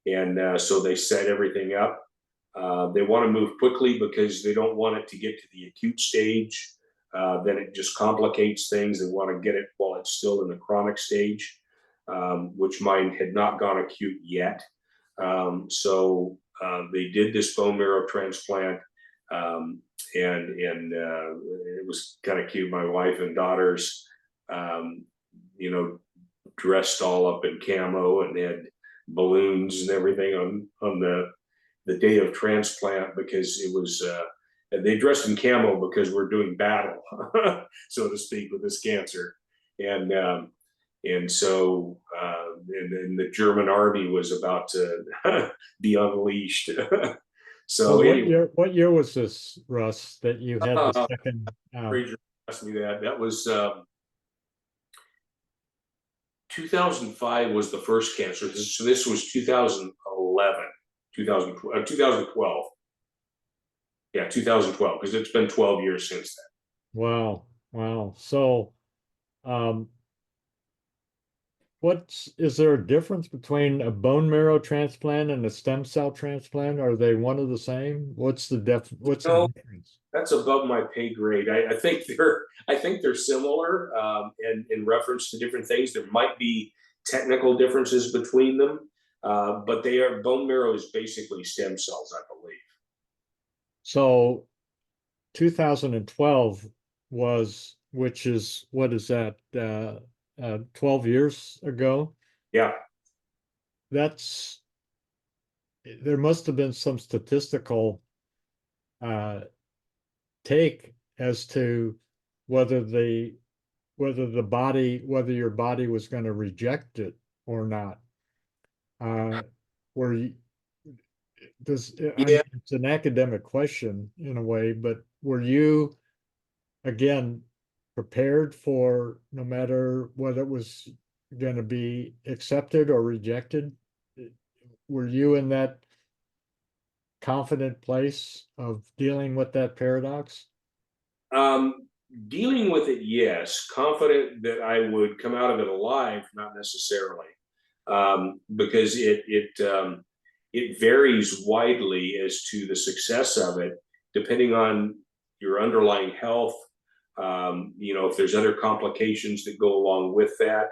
Speaker 2: And so they set everything up. They want to move quickly because they don't want it to get to the acute stage. Then it just complicates things. They want to get it while it's still in the chronic stage, which mine had not gone acute yet. So they did this bone marrow transplant, and it was kind of cute. My wife and daughters, um, you know, dressed all up in camo, and they had balloons and everything on the day of transplant, because it was they dressed in camo because we're doing battle, so to speak, with this cancer, and so and then the German army was about to be unleashed.
Speaker 1: So
Speaker 2: So anyway,
Speaker 1: what year was this, Russ, that you had the second
Speaker 2: Fraser asked me that. That was 2005 was the first cancer. So this was 2011, 2012. Yeah, 2012, because it's been 12 years since then.
Speaker 1: wow, wow. So um is there a difference between a bone marrow transplant and a stem cell transplant? Are they one of the same? What's the
Speaker 2: No,
Speaker 1: difference?
Speaker 2: that's above my pay grade. I think they're similar, and in reference to different things. There might be technical differences between them, but they are bone marrow is basically stem cells, I believe.
Speaker 1: So 2012 was, which is, what is that, 12 years ago?
Speaker 2: Yeah.
Speaker 1: That's, there must have been some statistical uh, take as to whether the whether your body was going to reject it or not. Uh, where you,
Speaker 2: Yeah.
Speaker 1: it's an academic question in a way, but were you again prepared for no matter whether it was going to be accepted or rejected? Were you in that confident place of dealing with that paradox?
Speaker 2: Um, Dealing with it, yes. Confident that I would come out of it alive, not necessarily, because it varies widely as to the success of it, depending on your underlying health. If there's other complications that go along with that,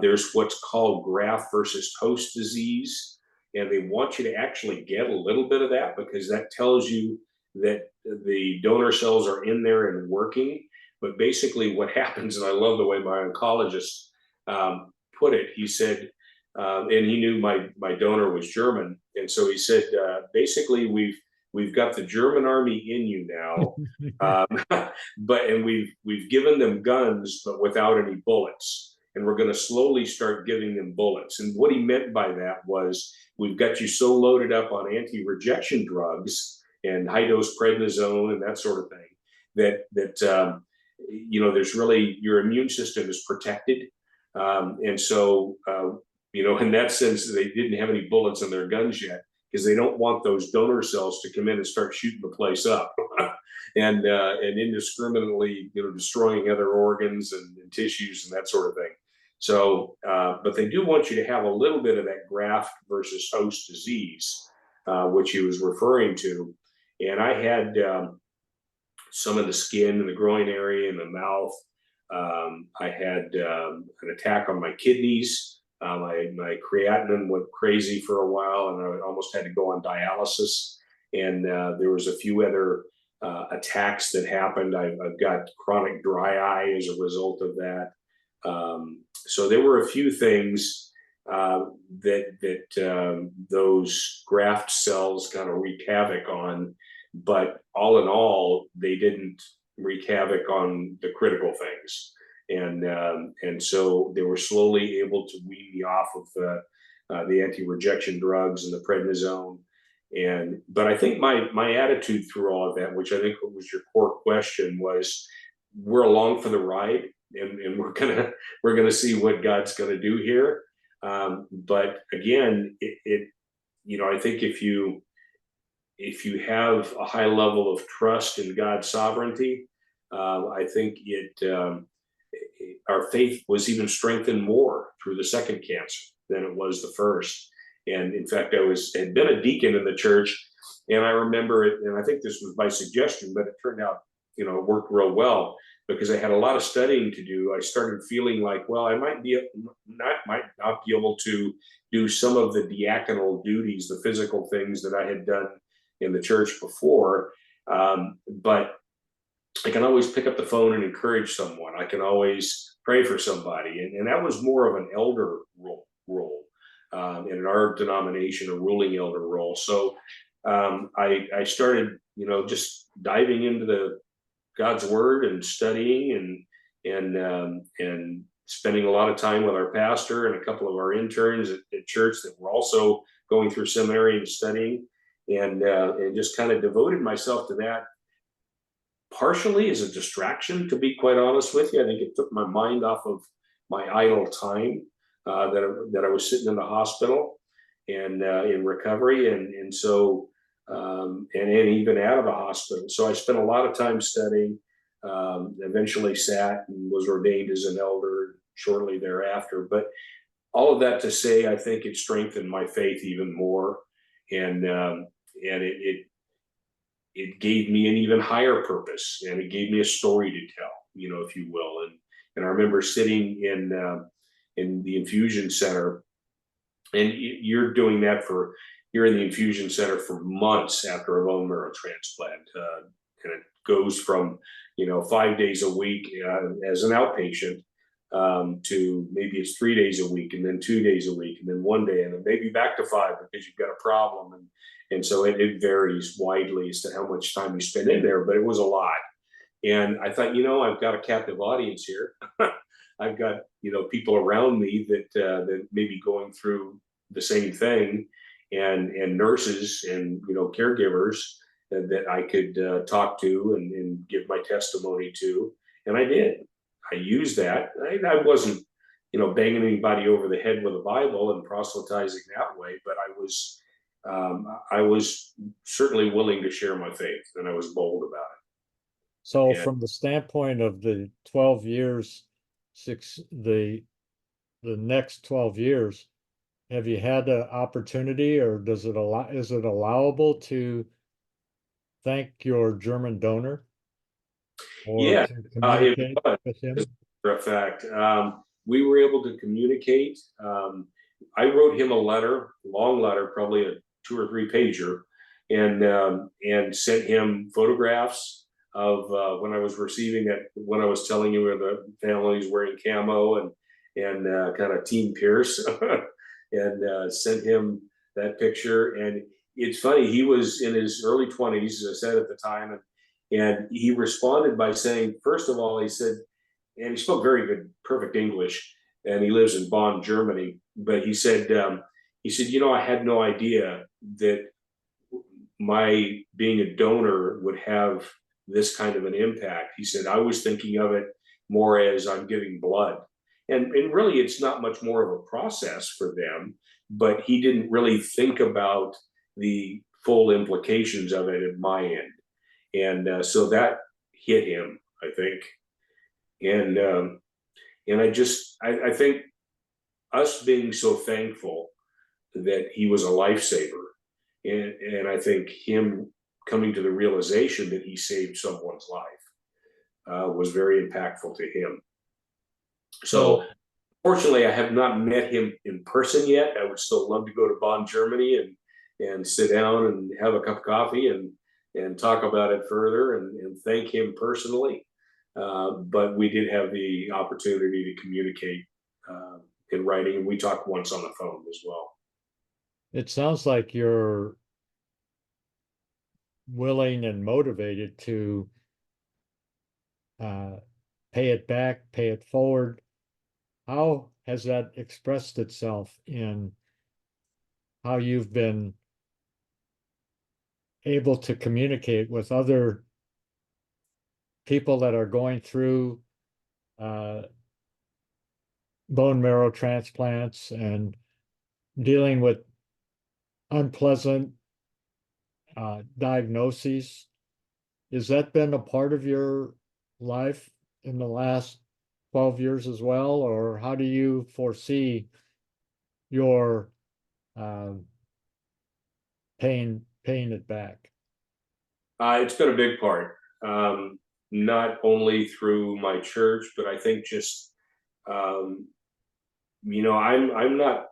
Speaker 2: there's what's called graft versus host disease, and they want you to actually get a little bit of that, because that tells you that the donor cells are in there and working. But basically, what happens, and I love the way my oncologist put it. He said, and he knew my donor was German, and so he said, basically, we've got the German army in you now, and we've given them guns, but without any bullets. And we're going to slowly start giving them bullets. And what he meant by that was, we've got you so loaded up on anti-rejection drugs and high dose prednisone and that sort of thing that there's really, your immune system is protected, and so in that sense, they didn't have any bullets in their guns yet, because they don't want those donor cells to come in and start shooting the place up, and indiscriminately destroying other organs and tissues and that sort of thing. So, but they do want you to have a little bit of that graft versus host disease, which he was referring to. And I had some of the skin in the groin area and the mouth. I had an attack on my kidneys. My creatinine went crazy for a while, and I almost had to go on dialysis. And there was a few other attacks that happened. I've got chronic dry eye as a result of that. So there were a few things that those graft cells kind of wreak havoc on, but all in all, they didn't wreak havoc on the critical things, and so they were slowly able to wean me off of the anti-rejection drugs and the prednisone. But I think my attitude through all of that, which I think was your core question, was, we're along for the ride, and we're gonna see what God's gonna do here. But again, I think if you have a high level of trust in God's sovereignty, I think our faith was even strengthened more through the second cancer than it was the first. And in fact, had been a deacon in the church, and I remember it, and I think this was by suggestion, but it turned out worked real well because I had a lot of studying to do. I started feeling like, well, I might not be able to do some of the diaconal duties, the physical things that I had done in the church before. But I can always pick up the phone and encourage someone. I can always pray for somebody, and that was more of an elder role in our denomination, a ruling elder role. So I started, just diving into the God's word and studying and spending a lot of time with our pastor and a couple of our interns at church that were also going through seminary and studying, and just kind of devoted myself to that partially as a distraction, to be quite honest with you. I think it took my mind off of my idle time that I was sitting in the hospital and in recovery, and so and even out of the hospital. So I spent a lot of time studying. Eventually sat and was ordained as an elder shortly thereafter. But all of that to say, I think it strengthened my faith even more, and it gave me an even higher purpose, and it gave me a story to tell, if you will. And I remember sitting in the infusion center, and you're in the infusion center for months after a bone marrow transplant, and it goes from 5 days a week as an outpatient, to maybe it's 3 days a week, and then 2 days a week, and then one day, and then maybe back to five because you've got a problem. And so it varies widely as to how much time you spend in there, but it was a lot. And I thought, I've got a captive audience here. I've got, people around me that may be going through the same thing, and nurses and, caregivers that I could talk to and give my testimony to. And I did. I used that. I wasn't, banging anybody over the head with a Bible and proselytizing that way, but I was certainly willing to share my faith, and I was bold about
Speaker 1: So
Speaker 2: it. And
Speaker 1: from the standpoint of the 12 years, the next 12 years, have you had an opportunity, or is it allowable to thank your German donor or
Speaker 2: yeah,
Speaker 1: to
Speaker 2: it
Speaker 1: communicate
Speaker 2: was,
Speaker 1: with
Speaker 2: as
Speaker 1: him?
Speaker 2: a matter of fact. We were able to communicate. I wrote him a letter, long letter, probably a 2 or 3 pager, and sent him photographs of when I was receiving it, when I was telling you where the family's wearing camo and kind of Team Pierce, and sent him that picture. And it's funny, he was in his early 20s, as I said at the time, and he responded by saying, first of all, he said, and he spoke very good, perfect English, and he lives in Bonn, Germany. But he said, I had no idea that my being a donor would have this kind of an impact. He said, I was thinking of it more as I'm giving blood. And really, it's not much more of a process for them, but he didn't really think about the full implications of it at my end. And so that hit him, I think. And I think us being so thankful that he was a lifesaver, and I think him coming to the realization that he saved someone's life was very impactful to him. So
Speaker 1: So,
Speaker 2: fortunately, I have not met him in person yet. I would still love to go to Bonn, Germany, and sit down and have a cup of coffee and talk about it further and thank him personally. But we did have the opportunity to communicate in writing, and we talked once on the phone as well.
Speaker 1: it sounds like you're willing and motivated to uh, pay it back, pay it forward. How has that expressed itself in how you've been able to communicate with other people that are going through uh, bone marrow transplants and dealing with unpleasant diagnoses? Has that been a part of your life in the last 12 years as well? Or how do you foresee your um, paying it back?
Speaker 2: It's been a big part. not only through my church, but I think just um, I'm not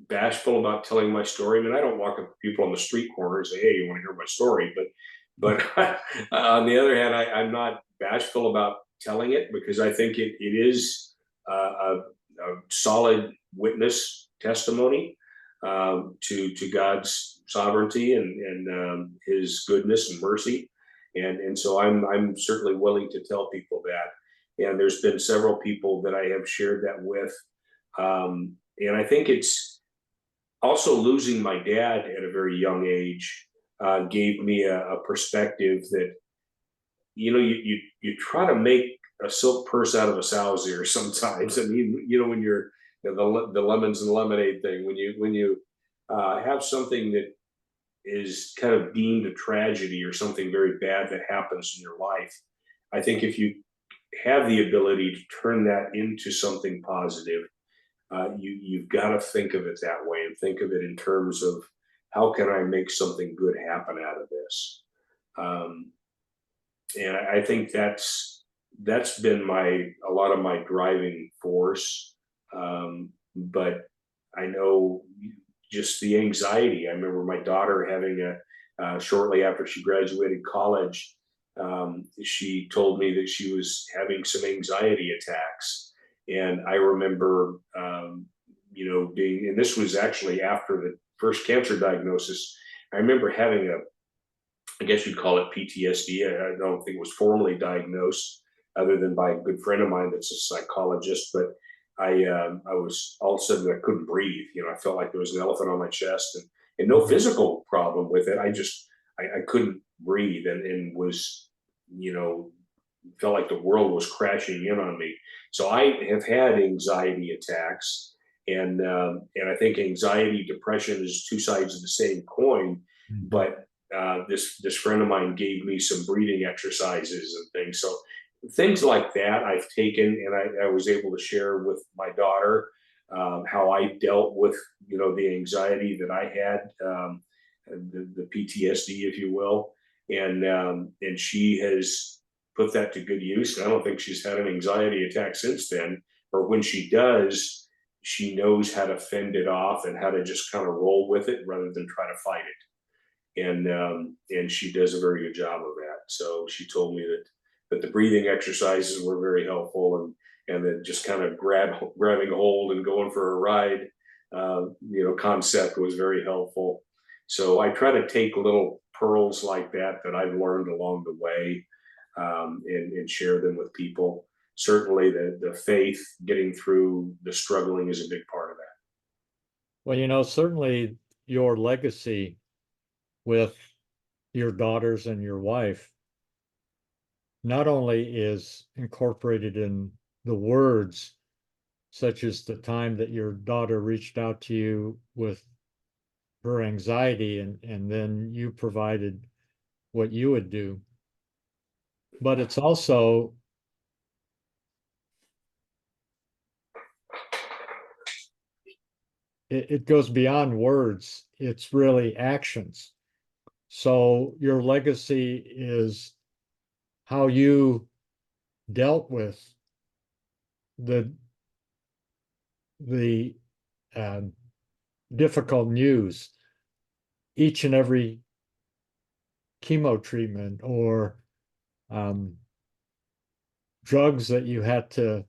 Speaker 2: bashful about telling my story. I mean, I don't walk up to people on the street corner and say, "Hey, you want to hear my story?" But on the other hand, I'm not bashful about telling it because I think it is a solid witness testimony to God's sovereignty and His goodness and mercy, and so I'm certainly willing to tell people that. And there's been several people that I have shared that with, and I think it's also losing my dad at a very young age gave me a perspective that you try to make a silk purse out of a sow's ear sometimes. I mean, when you're the lemons and lemonade thing, when you have something that is kind of deemed a tragedy or something very bad that happens in your life, I think if you have the ability to turn that into something positive, you've got to think of it that way and think of it in terms of how can I make something good happen out of this. Um, and I think that's been a lot of my driving force. But I know just the anxiety. I remember my daughter having shortly after she graduated college, she told me that she was having some anxiety attacks. And I remember, and this was actually after the first cancer diagnosis. I remember having I guess you'd call it PTSD. I don't think it was formally diagnosed, other than by a good friend of mine that's a psychologist. But I was all of a sudden I couldn't breathe. I felt like there was an elephant on my chest, and no
Speaker 1: Mhm.
Speaker 2: physical problem with it. I couldn't breathe, and was you know felt like the world was crashing in on me. So I have had anxiety attacks, and I think anxiety, depression is two sides of the same coin.
Speaker 1: Mhm.
Speaker 2: But this friend of mine gave me some breathing exercises and things. So things like that I've taken, and I was able to share with my daughter how I dealt with the anxiety that I had, the PTSD, if you will, and she has put that to good use. I don't think she's had an anxiety attack since then, or when she does, she knows how to fend it off and how to just kind of roll with it rather than try to fight it. And she does a very good job of that. So she told me that the breathing exercises were very helpful, and then just kind of grabbing hold and going for a ride, concept was very helpful. So I try to take little pearls like that I've learned along the way, and share them with people. Certainly, the faith, getting through the struggling, is a big part of that.
Speaker 1: Well, certainly your legacy with your daughters and your wife not only is incorporated in the words, such as the time that your daughter reached out to you with her anxiety and then you provided what you would do, but it's also it goes beyond words. It's really actions. So your legacy is how you dealt with the the um, difficult news, each and every chemo treatment or um, drugs that you had to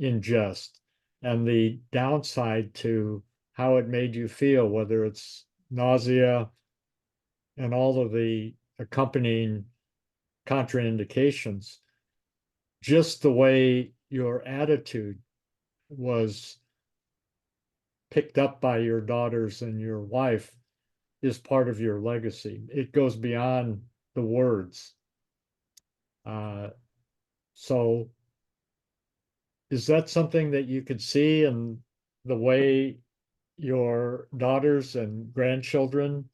Speaker 1: ingest, and the downside to how it made you feel, whether it's nausea and all of the accompanying contraindications. Just the way your attitude was picked up by your daughters and your wife is part of your legacy. It goes beyond the words. Uh, so, is that something that you could see in the way your daughters and grandchildren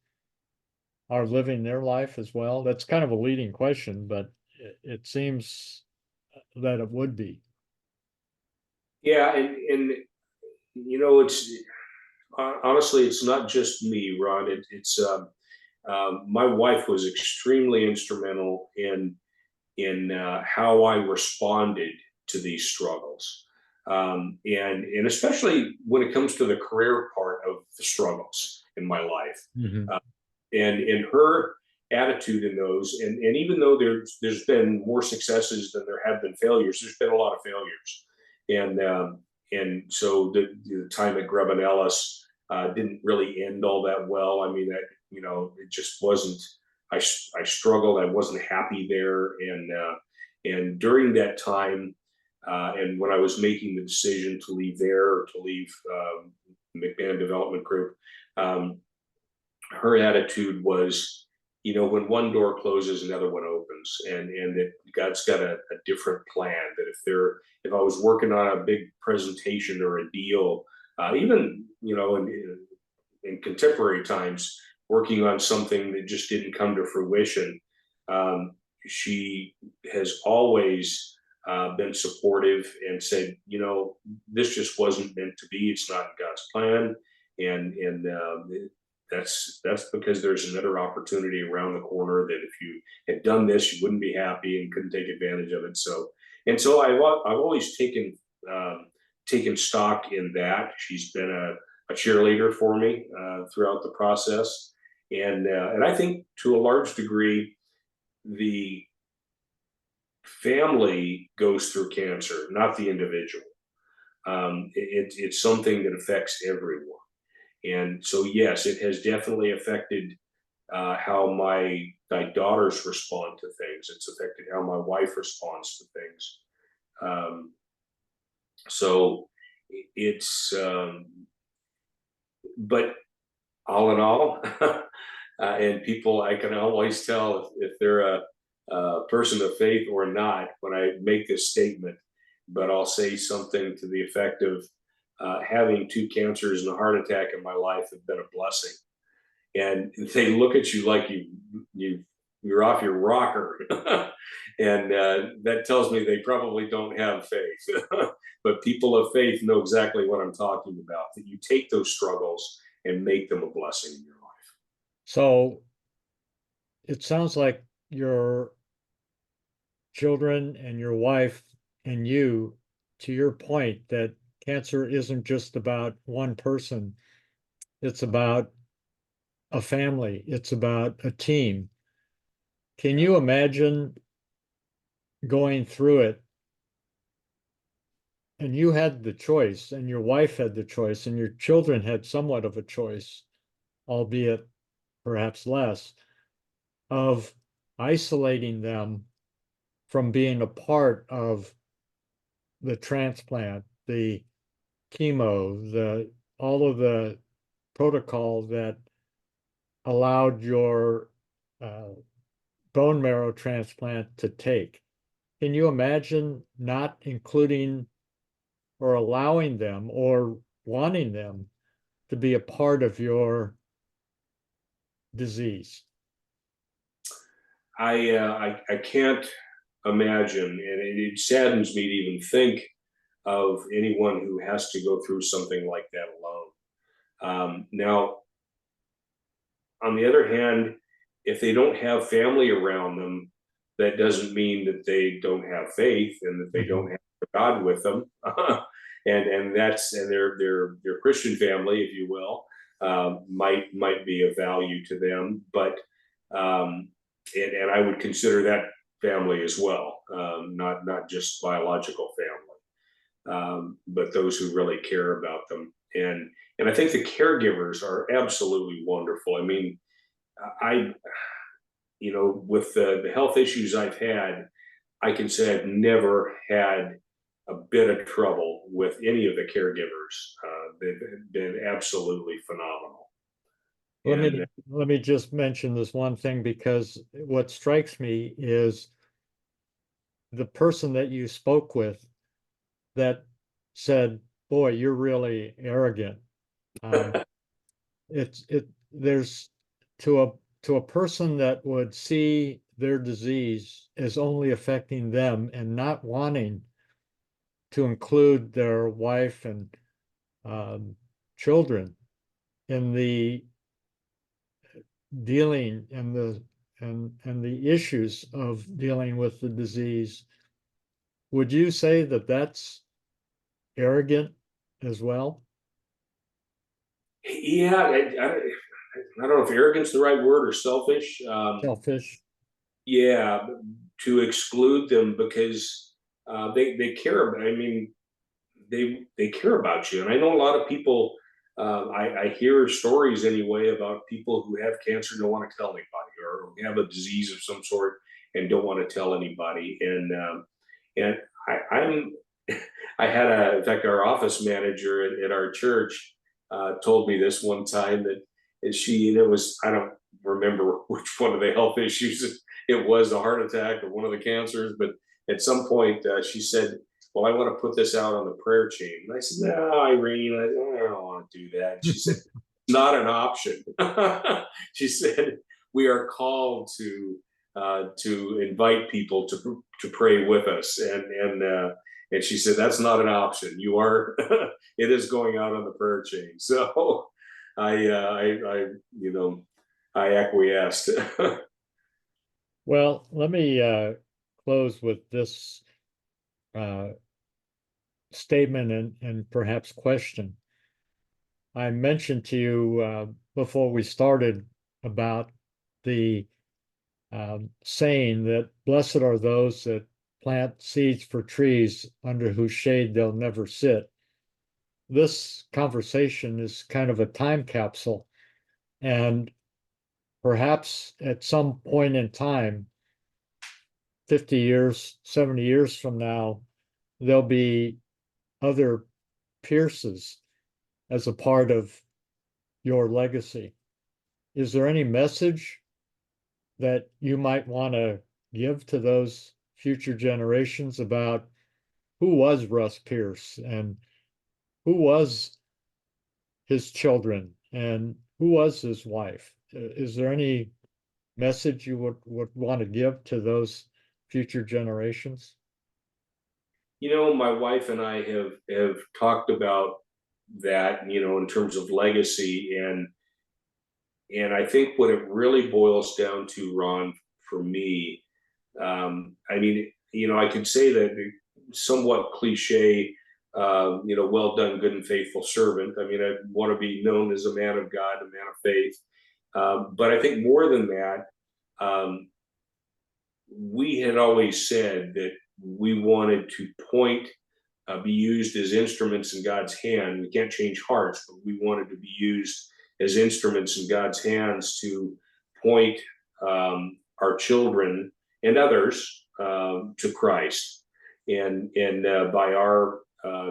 Speaker 1: are living their life as well? That's kind of a leading question, but it seems that it would be.
Speaker 2: Yeah, and it's honestly, it's not just me, Ron. It's my wife was extremely instrumental in in how I responded to these struggles, and especially when it comes to the career part of the struggles in my life,
Speaker 1: Mhm.
Speaker 2: uh, and her attitude in those, and even though there's been more successes than there have been failures, there's been a lot of failures, and so the time at Grubb and Ellis didn't really end all that well. I mean, that it just wasn't. I struggled. I wasn't happy there, and during that time, and when I was making the decision to leave there or to leave McMahon Development Group, um, her attitude was, when one door closes, another one opens, and that God's got a different plan. That if I was working on a big presentation or a deal, even in contemporary times, working on something that just didn't come to fruition, um, she has always been supportive and said, this just wasn't meant to be. It's not God's plan, and that's because there's another opportunity around the corner that if you had done this, you wouldn't be happy and couldn't take advantage of it. So I've always taken stock in that. She's been a cheerleader for me throughout the process, and I think to a large degree the family goes through cancer, not the individual. It's something that affects everyone. And so, yes, it has definitely affected how my daughters respond to things. It's affected how my wife responds to things. Um, so it's, but all in all, and people, I can always tell if they're a person of faith or not when I make this statement. But I'll say something to the effect of having two cancers and a heart attack in my life have been a blessing. And they look at you like you're off your rocker, and that tells me they probably don't have faith. But people of faith know exactly what I'm talking about. That you take those struggles and make them a blessing in your life.
Speaker 1: So it sounds like your children and your wife and you, to your point, that cancer isn't just about one person, it's about a family, it's about a team. Can you imagine going through it and you had the choice, and your wife had the choice, and your children had somewhat of a choice, albeit perhaps less, of isolating them from being a part of the transplant, the chemo, the all of the protocol that allowed your uh, bone marrow transplant to take. Can you imagine not including or allowing them or wanting them to be a part of your disease?
Speaker 2: I can't imagine, and it saddens me to even think of anyone who has to go through something like that alone. Now, on the other hand, if they don't have family around them, that doesn't mean that they don't have faith and that they
Speaker 1: Mhm.
Speaker 2: don't have God with them. And their Christian family, if you will, might be of value to them. But and I would consider that family as well, not just biological family, but those who really care about them. And I think the caregivers are absolutely wonderful. I mean, I with the health issues I've had, I can say I've never had a bit of trouble with any of the caregivers. They've been absolutely phenomenal.
Speaker 1: Let
Speaker 2: And
Speaker 1: me let me just mention this one thing because what strikes me is the person that you spoke with that said, "Boy, you're really arrogant." Um, there's to a person that would see their disease as only affecting them and not wanting to include their wife and um, children in the dealing and the and the issues of dealing with the disease, would you say that that's arrogant as well?
Speaker 2: Yeah, I don't know if arrogance is the right word or selfish.
Speaker 1: Selfish?
Speaker 2: Yeah, to exclude them because they care about. I mean, they care about you, and I know a lot of people. I hear stories anyway about people who have cancer and don't want to tell anybody, or have a disease of some sort and don't want to tell anybody. And I'm I had in fact, our office manager at our church told me this one time that it was, I don't remember which one of the health issues it was, a heart attack or one of the cancers, but at some point she said, well, I want to put this out on the prayer chain. And I said, no, Irene, I don't want to do that. And she said, it's not an option. She said, we are called to invite people to pray with us. And she said, that's not an option. You are, it is going out on the prayer chain. So I acquiesced.
Speaker 1: Well, let me close with this uh, statement and perhaps question. I mentioned to you before we started about the saying that blessed are those that plant seeds for trees under whose shade they'll never sit. This conversation is kind of a time capsule, and perhaps at some point in time, 50 years, 70 years from now, there'll be other Pierces as a part of your legacy. Is there any message that you might want to give to those future generations about who was Russ Pierce and who was his children and who was his wife? Is there any message you would want to give to those future generations?
Speaker 2: My wife and I have talked about that, in terms of legacy, and I think what it really boils down to, Ron, for me, I mean, I could say that somewhat cliche, well done, good and faithful servant. I mean, I want to be known as a man of God, a man of faith. But I think more than that, um, we had always said that we wanted to be used as instruments in God's hand. We can't change hearts, but we wanted to be used as instruments in God's hands to point our children and others to Christ, and by our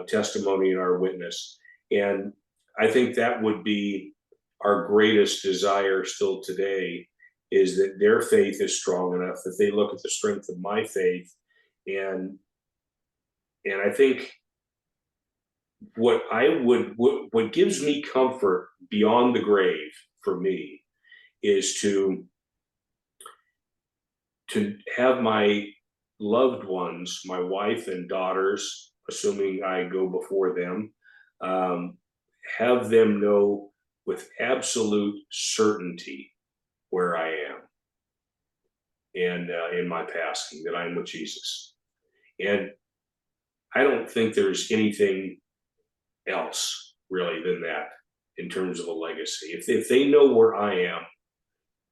Speaker 2: testimony and our witness. And I think that would be our greatest desire still today, is that their faith is strong enough that they look at the strength of my faith, and I think what gives me comfort beyond the grave for me is to have my loved ones, my wife and daughters, assuming I go before them, um, have them know with absolute certainty where I am, and in my passing, that I'm with Jesus. And I don't think there's anything else really than that in terms of a legacy. If they know where I am,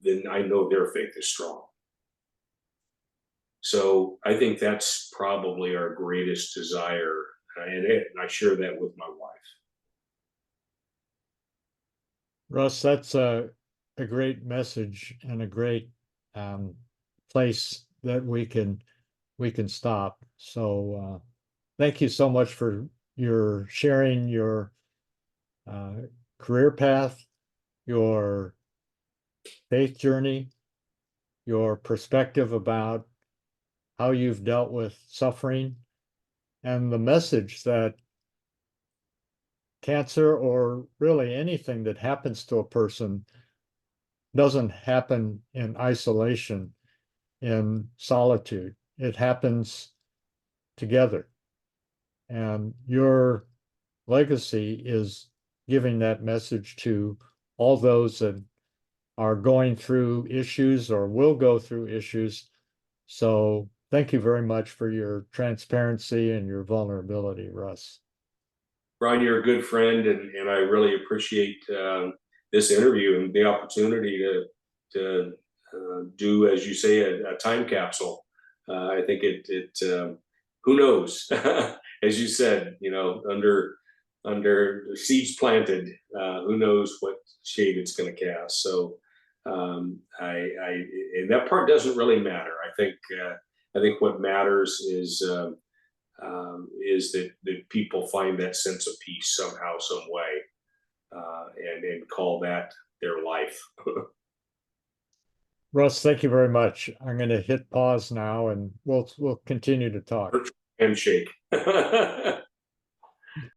Speaker 2: then I know their faith is strong. So I think that's probably our greatest desire, and I share that with my wife.
Speaker 1: Russ, that's a great message and a great um, place that we can stop. So thank you so much for your sharing your uh, career path, your faith journey, your perspective about how you've dealt with suffering, and the message that cancer or really anything that happens to a person doesn't happen in isolation, in solitude. It happens together. And your legacy is giving that message to all those that are going through issues or will go through issues. So thank you very much for your transparency and your vulnerability, Russ.
Speaker 2: Ron, you're a good friend, and I really appreciate this interview and the opportunity to do, as you say, a time capsule. I think who knows, as you said, under seeds planted, who knows what shade it's going to cast. So and that part doesn't really matter. I think what matters is that people find that sense of peace somehow, some way, and call that their life.
Speaker 1: Russ, thank you very much. I'm going to hit pause now and we'll continue to talk.
Speaker 2: Handshake.